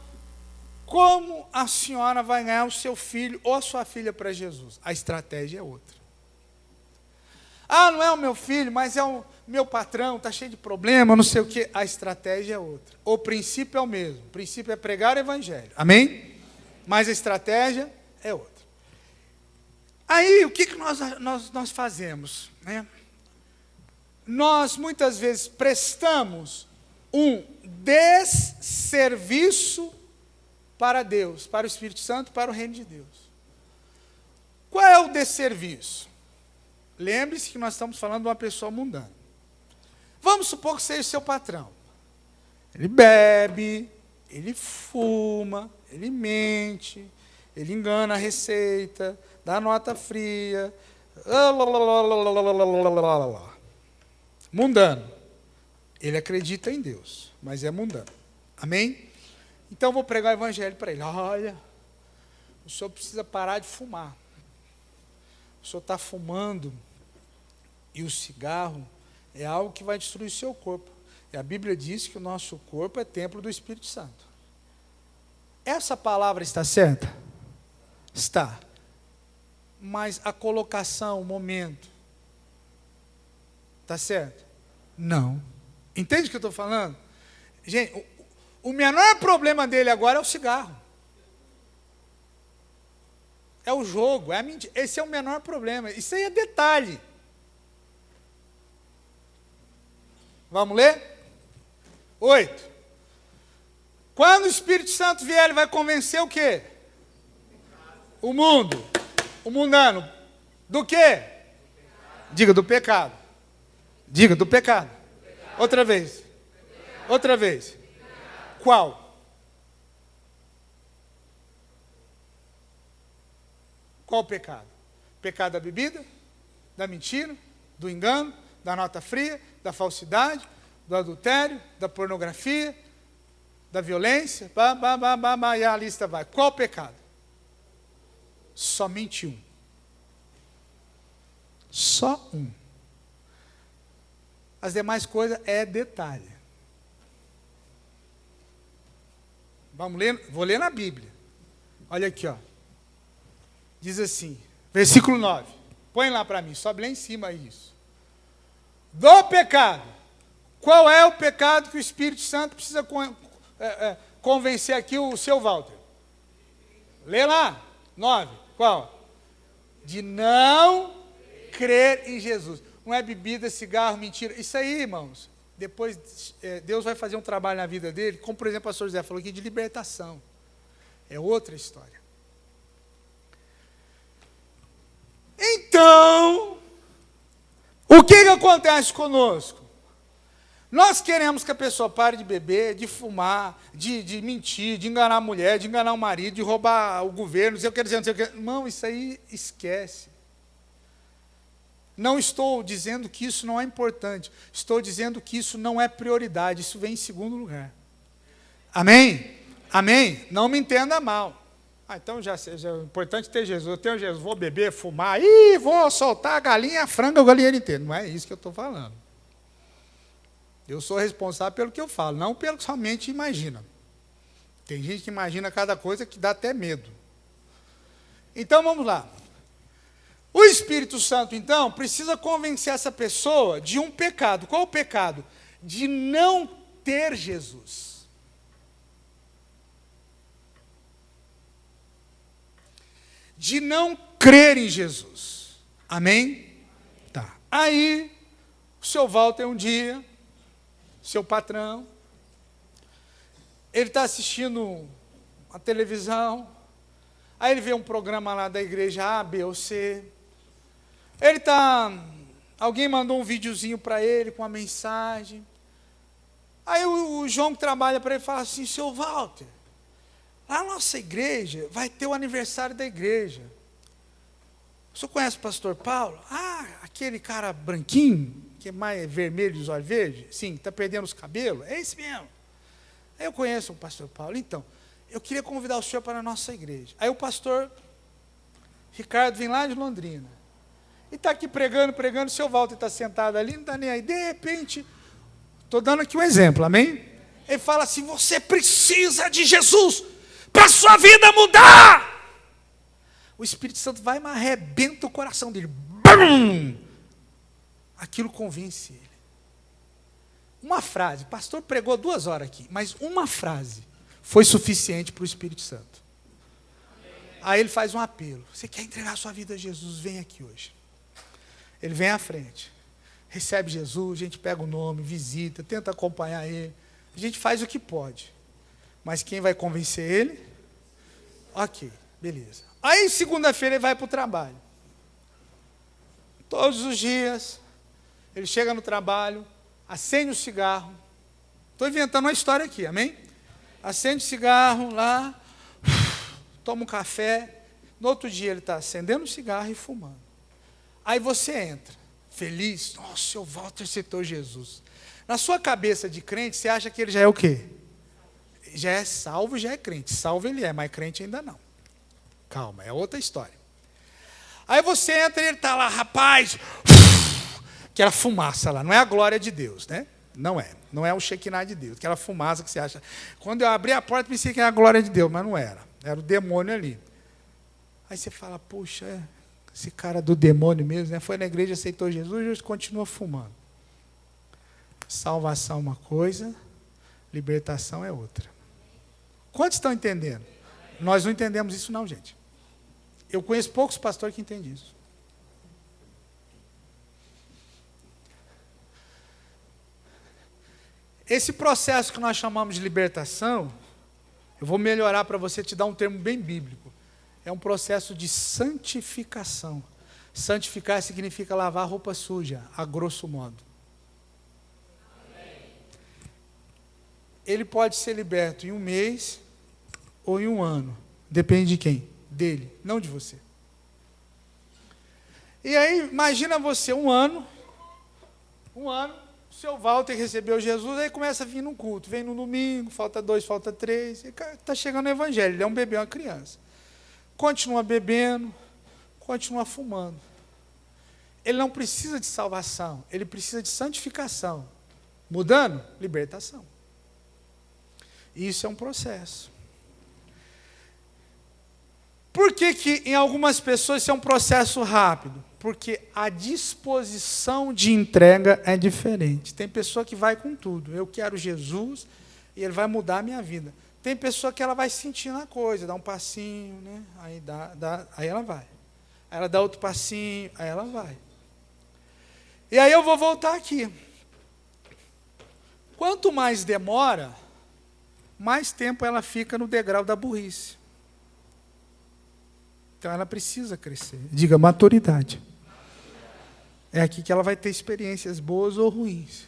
como a senhora vai ganhar o seu filho ou a sua filha para Jesus? A estratégia é outra. Ah, não é o meu filho, mas é o meu patrão, está cheio de problema, não sei o quê. A estratégia é outra. O princípio é o mesmo. O princípio é pregar o evangelho. Amém? Mas a estratégia é outra. Aí, o que nós fazemos? Né? Nós, muitas vezes, prestamos um desserviço para Deus, para o Espírito Santo, para o reino de Deus. Qual é o desserviço? Lembre-se que nós estamos falando de uma pessoa mundana. Vamos supor que seja seu patrão. Ele bebe, ele fuma, ele mente, ele engana a receita, dá nota fria. Mundano. Ele acredita em Deus, mas é mundano. Amém? Então eu vou pregar o evangelho para ele. Olha, o senhor precisa parar de fumar. O senhor está fumando e o cigarro é algo que vai destruir o seu corpo. E a Bíblia diz que o nosso corpo é templo do Espírito Santo. Essa palavra está certa? Está. Mas a colocação, o momento, está certo? Não. Entende o que eu estou falando? Gente, o menor problema dele agora é o cigarro. É o jogo, é a mentira. Esse é o menor problema. Isso aí é detalhe. Vamos ler? 8. Quando o Espírito Santo vier, ele vai convencer o quê? O mundo. O mundano. Do quê? Diga, do pecado. Diga, do pecado. Outra vez. Outra vez. Qual? Qual o pecado? O pecado da bebida, da mentira, do engano, da nota fria, da falsidade, do adultério, da pornografia, da violência, e a lista vai. Qual o pecado? Somente um. Só um. As demais coisas é detalhe. Vamos ler? Vou ler na Bíblia. Olha aqui, ó. Diz assim, versículo 9. Põe lá para mim, sobe lá em cima isso. Do pecado. Qual é o pecado que o Espírito Santo precisa convencer aqui o seu Walter? Lê lá. 9. Qual? De não crer em Jesus. Não é bebida, cigarro, mentira. Isso aí, irmãos, depois Deus vai fazer um trabalho na vida dele, como por exemplo o pastor José falou aqui, de libertação. É outra história. Então, o que acontece conosco? Nós queremos que a pessoa pare de beber, de fumar, de mentir, de enganar a mulher, de enganar o marido, de roubar o governo, eu quero dizer, não sei o que. Não, isso aí esquece. Não estou dizendo que isso não é importante. Estou dizendo que isso não é prioridade. Isso vem em segundo lugar. Amém? Amém? Não me entenda mal. Então já é importante ter Jesus. Eu tenho Jesus, vou beber, fumar, vou soltar a galinha, a franga, o galinheiro inteiro. Não é isso que eu estou falando. Eu sou responsável pelo que eu falo, não pelo que somente imagina. Tem gente que imagina cada coisa que dá até medo. Então vamos lá. O Espírito Santo, então, precisa convencer essa pessoa de um pecado. Qual o pecado? De não ter Jesus. De não crer em Jesus. Amém? Tá. Aí, o seu Walter um dia, seu patrão, ele está assistindo a televisão, aí ele vê um programa lá da igreja A, B ou C, alguém mandou um videozinho para ele com uma mensagem, aí o João que trabalha para ele fala assim, seu Walter, lá na nossa igreja vai ter o aniversário da igreja. O senhor conhece o pastor Paulo? Ah, aquele cara branquinho, que é mais vermelho, dos olhos verdes, sim, está perdendo os cabelos, é esse mesmo. Aí eu conheço o pastor Paulo, então, eu queria convidar o senhor para a nossa igreja. Aí o pastor Ricardo vem lá de Londrina, E está aqui pregando, o seu Walter está sentado ali, não está nem aí. De repente, estou dando aqui um exemplo, amém? Ele fala assim, você precisa de Jesus para a sua vida mudar. O Espírito Santo vai, mas arrebenta o coração dele. Bum! Aquilo convence ele. Uma frase, o pastor pregou 2 horas aqui, mas uma frase foi suficiente para o Espírito Santo. Aí ele faz um apelo. Você quer entregar a sua vida a Jesus? Vem aqui hoje. Ele vem à frente, recebe Jesus, a gente pega o nome, visita, tenta acompanhar ele. A gente faz o que pode. Mas quem vai convencer ele? Ok, beleza. Aí segunda-feira ele vai para o trabalho. Todos os dias, ele chega no trabalho, acende o cigarro. Estou inventando uma história aqui, amém? Acende o cigarro lá, toma um café. No outro dia ele está acendendo o cigarro e fumando. Aí você entra, feliz, nossa, o seu Walter aceitou Jesus. Na sua cabeça de crente, você acha que ele já é o quê? Já é salvo, já é crente. Salvo ele é, mas crente ainda não. Calma, é outra história. Aí você entra e ele está lá, rapaz, aquela fumaça lá, não é a glória de Deus, né? Não é o Shekinah de Deus, aquela fumaça que você acha. Quando eu abri a porta, pensei que era a glória de Deus, mas não era o demônio ali. Aí você fala, puxa, esse cara do demônio mesmo, né? Foi na igreja, aceitou Jesus e hoje continua fumando. Salvação é uma coisa, libertação é outra. Quantos estão entendendo? Nós não entendemos isso não, gente. Eu conheço poucos pastores que entendem isso. Esse processo que nós chamamos de libertação, eu vou melhorar para você, te dar um termo bem bíblico. É um processo de santificação. Santificar significa lavar roupa suja, a grosso modo. Ele pode ser liberto em 1 mês ou em 1 ano. Depende de quem? Dele, não de você. E aí, imagina você, 1 ano, o seu Walter recebeu Jesus, aí começa a vir no culto. Vem no domingo, falta 2, falta 3, está chegando no evangelho, ele é um bebê, uma criança. Continua bebendo, continua fumando. Ele não precisa de salvação, ele precisa de santificação. Mudando? Libertação. Isso é um processo. Por que em algumas pessoas isso é um processo rápido? Porque a disposição de entrega é diferente. Tem pessoa que vai com tudo. Eu quero Jesus e ele vai mudar a minha vida. Tem pessoa que ela vai sentindo a coisa, dá um passinho, né? Aí ela vai. Aí ela dá outro passinho, aí ela vai. E aí eu vou voltar aqui. Quanto mais demora, mais tempo ela fica no degrau da burrice. Então ela precisa crescer. Diga, maturidade. É aqui que ela vai ter experiências boas ou ruins.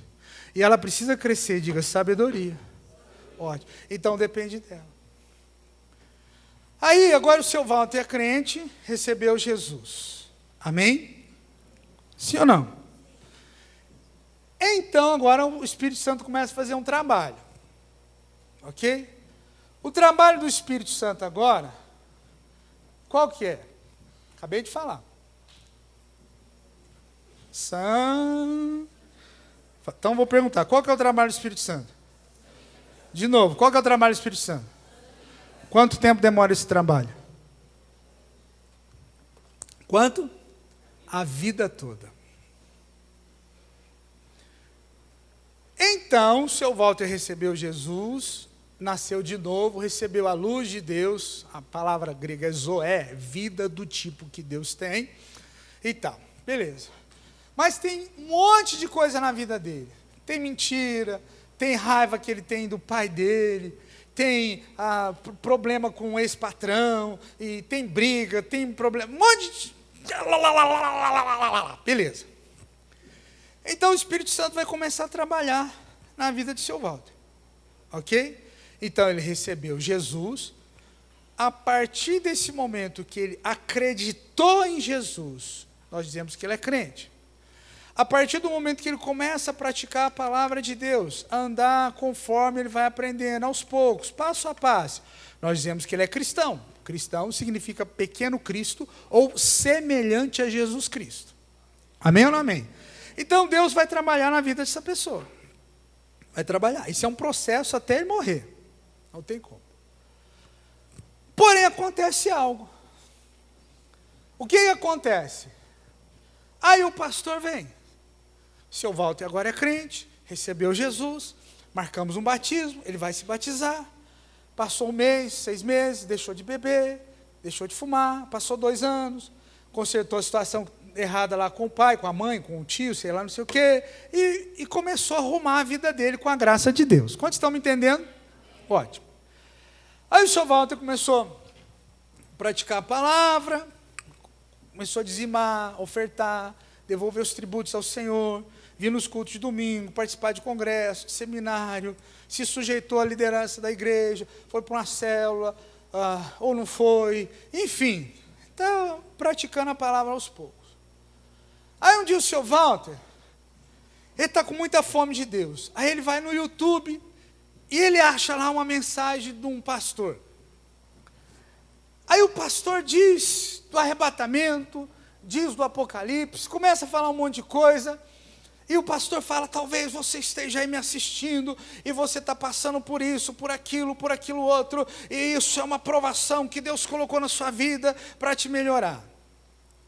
E ela precisa crescer, diga, sabedoria. Ótimo. Então depende dela. Aí, agora o seu Walter é crente, recebeu Jesus. Amém? Sim ou não? Então, agora o Espírito Santo começa a fazer um trabalho. Ok? O trabalho do Espírito Santo agora, qual que é? Acabei de falar. Então, vou perguntar, qual que é o trabalho do Espírito Santo? De novo, qual que é o trabalho do Espírito Santo? Quanto tempo demora esse trabalho? Quanto? A vida toda. Então, o seu Walter recebeu Jesus, nasceu de novo, recebeu a luz de Deus, a palavra grega é zoé, vida do tipo que Deus tem, e tal. Beleza. Mas tem um monte de coisa na vida dele. Tem mentira, tem raiva que ele tem do pai dele, tem problema com o ex-patrão, e tem briga, tem problema, um monte de... Beleza. Então o Espírito Santo vai começar a trabalhar na vida de seu Walter. Ok? Então ele recebeu Jesus. A partir desse momento que ele acreditou em Jesus, nós dizemos que ele é crente. A partir do momento que ele começa a praticar a palavra de Deus, a andar conforme ele vai aprendendo, aos poucos, passo a passo, nós dizemos que ele é cristão. Cristão significa pequeno Cristo ou semelhante a Jesus Cristo. Amém ou não amém? Então Deus vai trabalhar na vida dessa pessoa. Vai trabalhar. Isso é um processo até ele morrer. Não tem como. Porém, acontece algo. O que acontece? Aí o pastor vem. Seu Walter agora é crente, recebeu Jesus, marcamos um batismo, ele vai se batizar. Passou 1 mês, 6 meses, deixou de beber, deixou de fumar, passou 2 anos, consertou a situação errada lá com o pai, com a mãe, com o tio, sei lá, não sei o quê, e começou a arrumar a vida dele com a graça de Deus. Quantos estão me entendendo? Ótimo. Aí o senhor Walter começou a praticar a palavra, começou a dizimar, ofertar, devolver os tributos ao Senhor, vir nos cultos de domingo, participar de congresso, de seminário, se sujeitou à liderança da igreja, foi para uma célula, ou não foi, enfim, está praticando a palavra aos poucos. Aí um dia o seu Walter, ele está com muita fome de Deus, aí ele vai no YouTube e ele acha lá uma mensagem de um pastor. Aí o pastor diz do arrebatamento, diz do Apocalipse, começa a falar um monte de coisa, e o pastor fala, talvez você esteja aí me assistindo, e você está passando por isso, por aquilo outro, e isso é uma provação que Deus colocou na sua vida para te melhorar.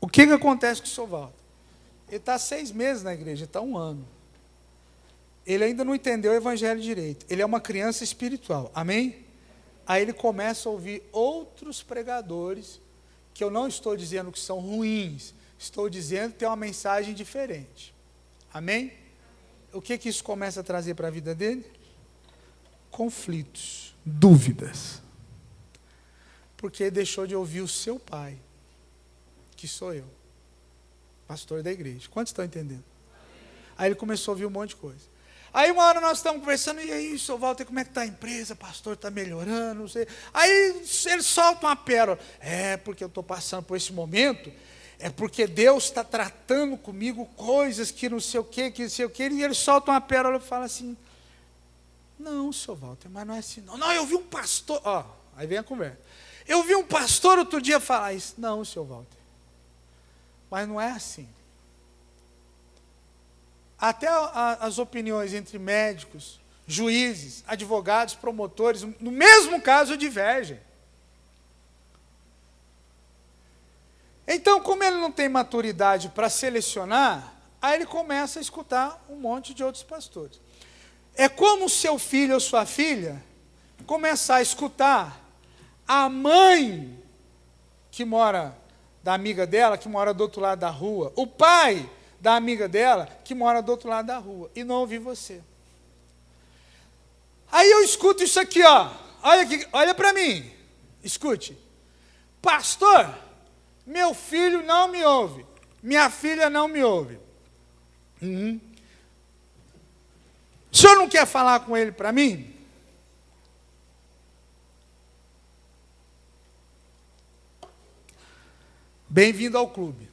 O que acontece com o seu Walter? Ele está há 6 meses na igreja, está 1 ano. Ele ainda não entendeu o evangelho direito, ele é uma criança espiritual, amém? Aí ele começa a ouvir outros pregadores, que eu não estou dizendo que são ruins, estou dizendo que tem uma mensagem diferente. Amém? O que isso começa a trazer para a vida dele? Conflitos, dúvidas. Porque ele deixou de ouvir o seu pai, que sou eu, pastor da igreja. Quantos estão entendendo? Aí ele começou a ouvir um monte de coisa. Aí uma hora nós estamos conversando, e aí, seu Walter, como é que está a empresa? Pastor, está melhorando, não sei. Aí ele solta uma pérola. É, porque eu estou passando por esse momento, é porque Deus está tratando comigo coisas que não sei o quê, que não sei o quê, e ele solta uma pérola e fala assim, não, seu Walter, mas não é assim. Não, eu vi um pastor, aí vem a conversa. Eu vi um pastor outro dia falar isso. Não, seu Walter, mas não é assim. Até as opiniões entre médicos, juízes, advogados, promotores, no mesmo caso, divergem. Então, como ele não tem maturidade para selecionar, aí ele começa a escutar um monte de outros pastores. É como o seu filho ou sua filha começar a escutar a mãe que mora, da amiga dela, que mora do outro lado da rua, o pai da amiga dela, que mora do outro lado da rua, e não ouvir você. Aí eu escuto isso aqui, olha para mim, escute. Pastor, meu filho não me ouve, minha filha não me ouve. O senhor não quer falar com ele para mim? Bem-vindo ao clube.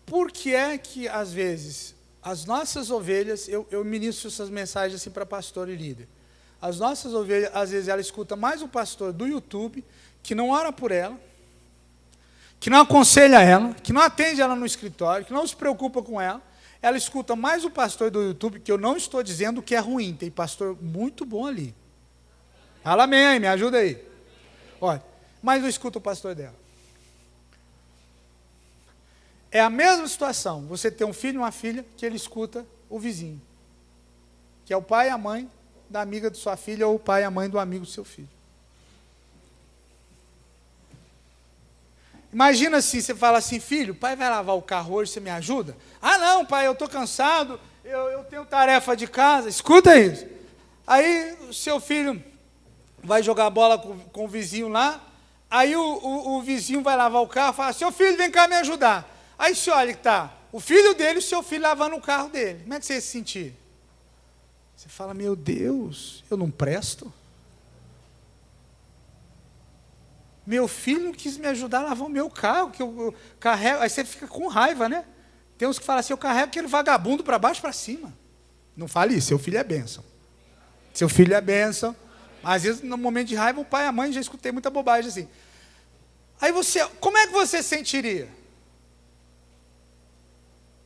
Por que é que, às vezes, as nossas ovelhas, eu ministro essas mensagens assim para pastor e líder, as nossas ovelhas, às vezes, ela escuta mais o pastor do YouTube, que não ora por ela, que não aconselha ela, que não atende ela no escritório, que não se preocupa com ela escuta mais o pastor do YouTube, que eu não estou dizendo que é ruim, tem pastor muito bom ali. Fala amém, me ajuda aí. Olha, mas não escuta o pastor dela. É a mesma situação, você tem um filho e uma filha que ele escuta o vizinho, que é o pai e a mãe da amiga de sua filha ou o pai e a mãe do amigo do seu filho. Imagina assim, você fala assim, filho, pai vai lavar o carro hoje, você me ajuda? Ah não, pai, eu estou cansado, eu tenho tarefa de casa, escuta isso. Aí o seu filho vai jogar bola com o vizinho lá, aí o vizinho vai lavar o carro e fala, seu filho, vem cá me ajudar. Aí você olha que está o filho dele e o seu filho lavando o carro dele. Como é que você ia se sentir? Você fala, meu Deus, eu não presto? Meu filho não quis me ajudar a lavar o meu carro, que eu carrego. Aí você fica com raiva, né? Tem uns que falam assim, eu carrego aquele vagabundo para baixo e para cima. Não fale isso, seu filho é bênção. Seu filho é bênção, Às vezes, no momento de raiva, o pai e a mãe, já escutei muita bobagem assim. Aí como é que você sentiria?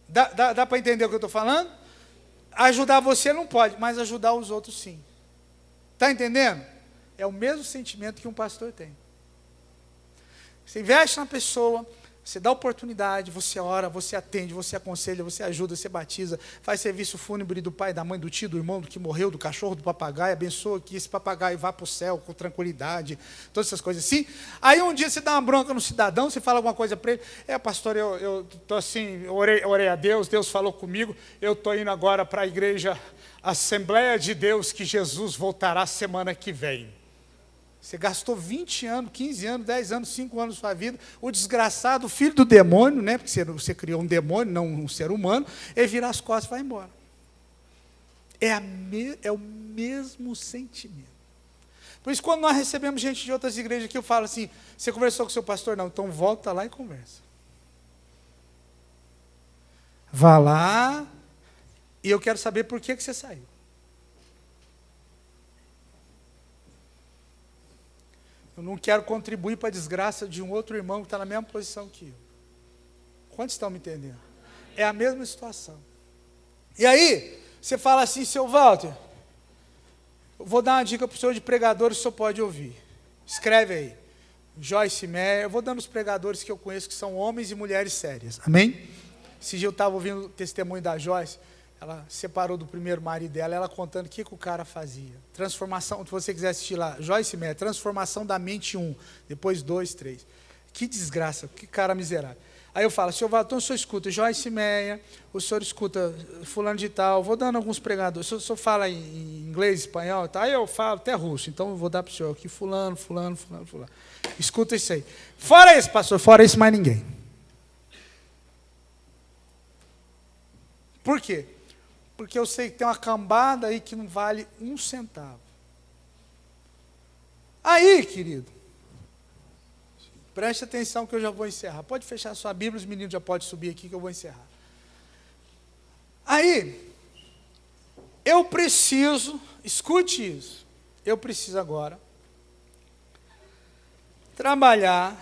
Dá para entender o que eu estou falando? Ajudar você não pode, mas ajudar os outros sim. Está entendendo? É o mesmo sentimento que um pastor tem. Você investe na pessoa, você dá oportunidade, você ora, você atende, você aconselha, você ajuda, você batiza, faz serviço fúnebre do pai, da mãe, do tio, do irmão, do que morreu, do cachorro, do papagaio, abençoa que esse papagaio vá para o céu com tranquilidade, todas essas coisas assim. Aí um dia você dá uma bronca no cidadão, você fala alguma coisa para ele, pastor, eu estou assim, orei a Deus, Deus falou comigo, eu estou indo agora para a igreja Assembleia de Deus, que Jesus voltará semana que vem. Você gastou 20 anos, 15 anos, 10 anos, 5 anos da sua vida. O desgraçado, filho do demônio, né? Porque você criou um demônio, não um ser humano, ele vira as costas e vai embora. É o mesmo sentimento. Por isso, quando nós recebemos gente de outras igrejas aqui, eu falo assim, você conversou com o seu pastor? Não, então volta lá e conversa. Vá lá e eu quero saber por que você saiu. Eu não quero contribuir para a desgraça de um outro irmão que está na mesma posição que eu. Quantos estão me entendendo? É a mesma situação. E aí, você fala assim, seu Walter, eu vou dar uma dica para o senhor de pregadores que o senhor pode ouvir. Escreve aí. Joyce Meyer, eu vou dando os pregadores que eu conheço que são homens e mulheres sérias. Amém? Esse dia eu estava ouvindo o testemunho da Joyce. Ela separou do primeiro marido dela, ela contando o que o cara fazia. Transformação, se você quiser assistir lá, Joyce Meyer, transformação da mente 1, depois 2, 3. Que desgraça, que cara miserável. Aí eu falo, senhor Valton, o senhor escuta Joyce Meyer, o senhor escuta fulano de tal, vou dando alguns pregadores, o senhor fala em inglês, espanhol, tá? Aí eu falo até russo, então eu vou dar para o senhor aqui, fulano. Escuta isso aí. Fora isso, pastor, fora isso mais ninguém. Por quê? Porque eu sei que tem uma cambada aí que não vale um centavo. Aí, querido, preste atenção que eu já vou encerrar. Pode fechar sua Bíblia, os meninos já podem subir aqui que eu vou encerrar. Aí, eu preciso, escute isso, eu preciso agora trabalhar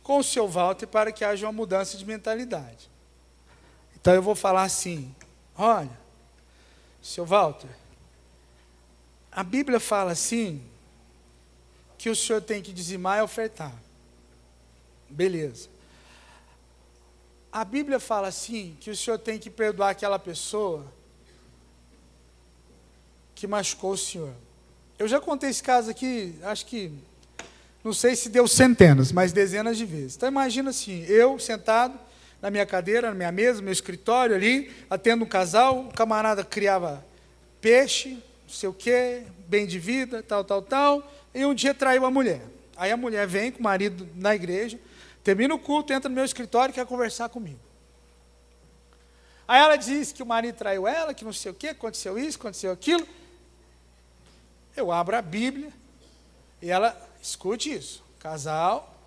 com o seu Walter para que haja uma mudança de mentalidade. Então eu vou falar assim, olha, seu Walter, a Bíblia fala assim, que o senhor tem que dizimar e ofertar. Beleza. A Bíblia fala assim, que o senhor tem que perdoar aquela pessoa que machucou o senhor. Eu já contei esse caso aqui, acho que, não sei se deu centenas, mas dezenas de vezes. Então imagina assim, eu sentado na minha cadeira, na minha mesa, no meu escritório ali, atendo um casal, o camarada criava peixe, não sei o quê, bem de vida, tal, e um dia traiu a mulher. Aí a mulher vem com o marido na igreja, termina o culto, entra no meu escritório e quer conversar comigo. Aí ela diz que o marido traiu ela, que não sei o quê, aconteceu isso, aconteceu aquilo. Eu abro a Bíblia e ela, escute isso, casal,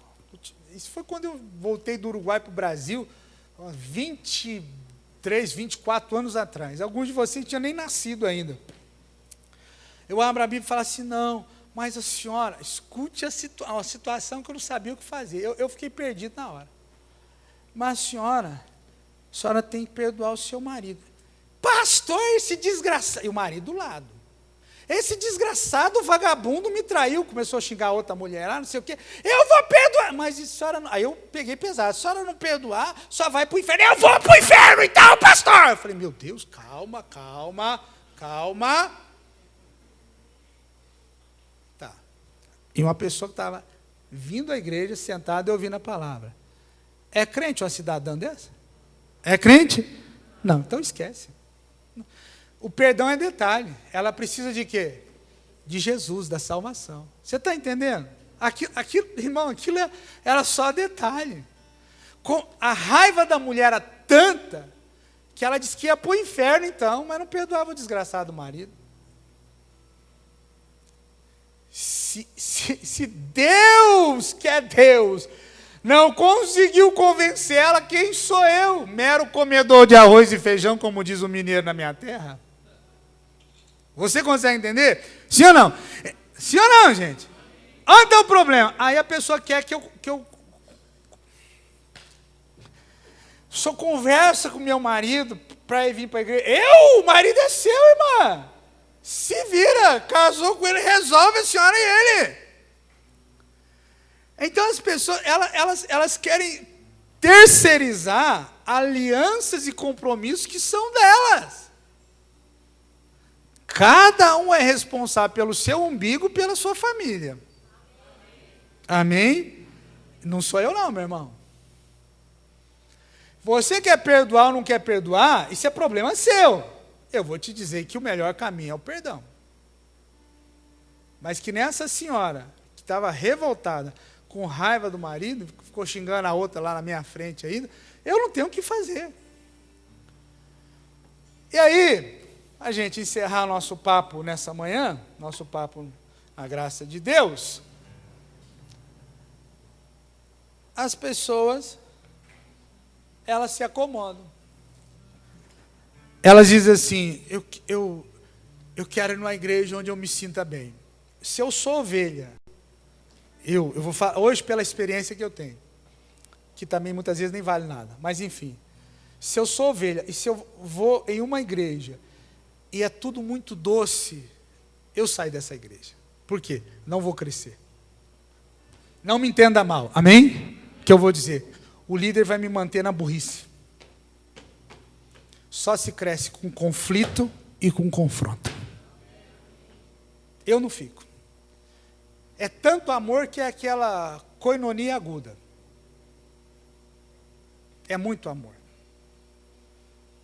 isso foi quando eu voltei do Uruguai para o Brasil, 23, 24 anos atrás. Alguns de vocês não tinham nem nascido ainda. Eu abro a Bíblia e falo assim, não, mas a senhora, escute a situação que eu não sabia o que fazer. Eu fiquei perdido na hora. Mas a senhora tem que perdoar o seu marido. Pastor, esse desgraçado, e o marido do lado. Esse desgraçado vagabundo me traiu, começou a xingar outra mulher lá, não sei o quê. Eu vou perdoar, mas a senhora não... Aí eu peguei pesado, se a senhora não perdoar, só vai para o inferno. Eu vou para o inferno então, pastor! Eu falei, meu Deus, calma. Tá. E uma pessoa que estava vindo à igreja, sentada e ouvindo a palavra. É crente uma cidadã dessa? É crente? Não, então esquece. O perdão é detalhe. Ela precisa de quê? De Jesus, da salvação. Você está entendendo? Irmão, aquilo era só detalhe. A raiva da mulher era tanta que ela disse que ia para o inferno então, mas não perdoava o desgraçado marido. Se Deus, que é Deus, não conseguiu convencer ela, quem sou eu? Mero comedor de arroz e feijão, como diz o mineiro na minha terra. Você consegue entender? Sim ou não? Sim ou não, gente? Onde é o problema? Aí a pessoa quer que eu só conversa com meu marido para ir vir para a igreja. O marido é seu, irmã. Se vira, casou com ele, resolve a senhora e ele. Então as pessoas, elas querem terceirizar alianças e compromissos que são delas. Cada um é responsável pelo seu umbigo, pela sua família. Amém? Não sou eu não, meu irmão. Você quer perdoar ou não quer perdoar, isso é problema seu. Eu vou te dizer que o melhor caminho é o perdão. Mas que nessa senhora, que estava revoltada, com raiva do marido, ficou xingando a outra lá na minha frente ainda, eu não tenho o que fazer. E aí, a gente encerrar nosso papo nessa manhã, nosso papo na graça de Deus, as pessoas, elas se acomodam. Elas dizem assim, eu quero ir numa igreja onde eu me sinta bem. Se eu sou ovelha, eu vou falar, hoje pela experiência que eu tenho, que também muitas vezes nem vale nada, mas enfim, se eu sou ovelha e se eu vou em uma igreja e é tudo muito doce, eu saio dessa igreja. Por quê? Não vou crescer. Não me entenda mal, amém? Que eu vou dizer, o líder vai me manter na burrice. Só se cresce com conflito e com confronto. Eu não fico. É tanto amor que é aquela koinonia aguda. É muito amor.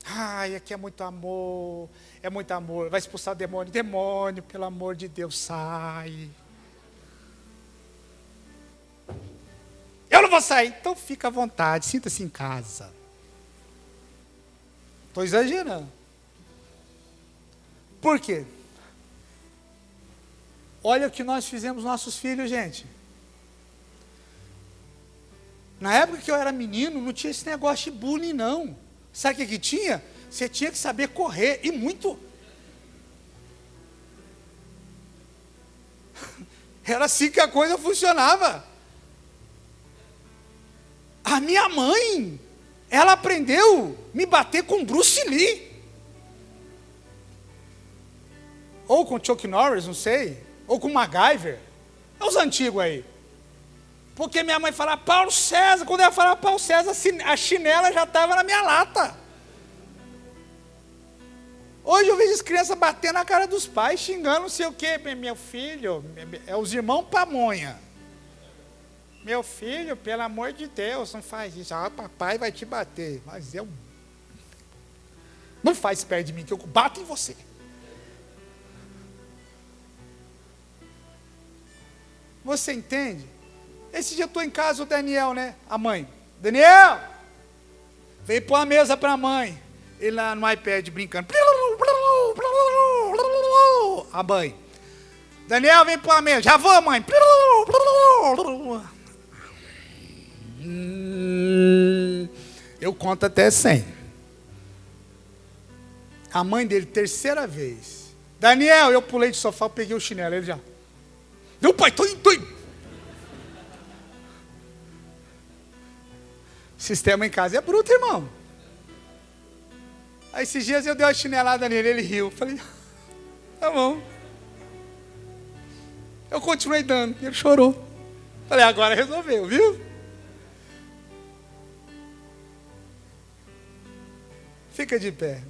Ai, aqui é muito amor. É muito amor. Vai expulsar o demônio. Demônio, pelo amor de Deus, sai. Eu não vou sair. Então fica à vontade, sinta-se em casa. Estou exagerando. Por quê? Olha o que nós fizemos nossos filhos, gente. Na época que eu era menino, não tinha esse negócio de bullying, não. Sabe o que tinha? Você tinha que saber correr, e muito. Era assim que a coisa funcionava. A minha mãe, ela aprendeu a me bater com Bruce Lee. Ou com Chuck Norris, não sei. Ou com MacGyver. É os antigos aí. Porque minha mãe falava Paulo César. Quando ela falava Paulo César, a chinela já estava na minha lata. Hoje eu vejo as crianças batendo na cara dos pais, xingando não sei o quê. Meu filho, é os irmãos pamonha. Meu filho, pelo amor de Deus, não faz isso. Ah, papai vai te bater. Mas eu... Não faz perto de mim, que eu bato em você. Você entende? Esse dia eu estou em casa, o Daniel, né? A mãe. Daniel! Veio pôr a mesa para a mãe. Ele lá no iPad brincando. A mãe. Daniel, vem pôr a mesa. Já vou, mãe. Eu conto até 100. A mãe dele, terceira vez. Daniel, eu pulei de sofá, peguei o chinelo. Ele já... Meu pai, tô indo. Sistema em casa é bruto, irmão. Aí esses dias eu dei uma chinelada nele, ele riu. Falei, tá bom. Eu continuei dando, ele chorou. Falei, agora resolveu, viu? Fica de pé.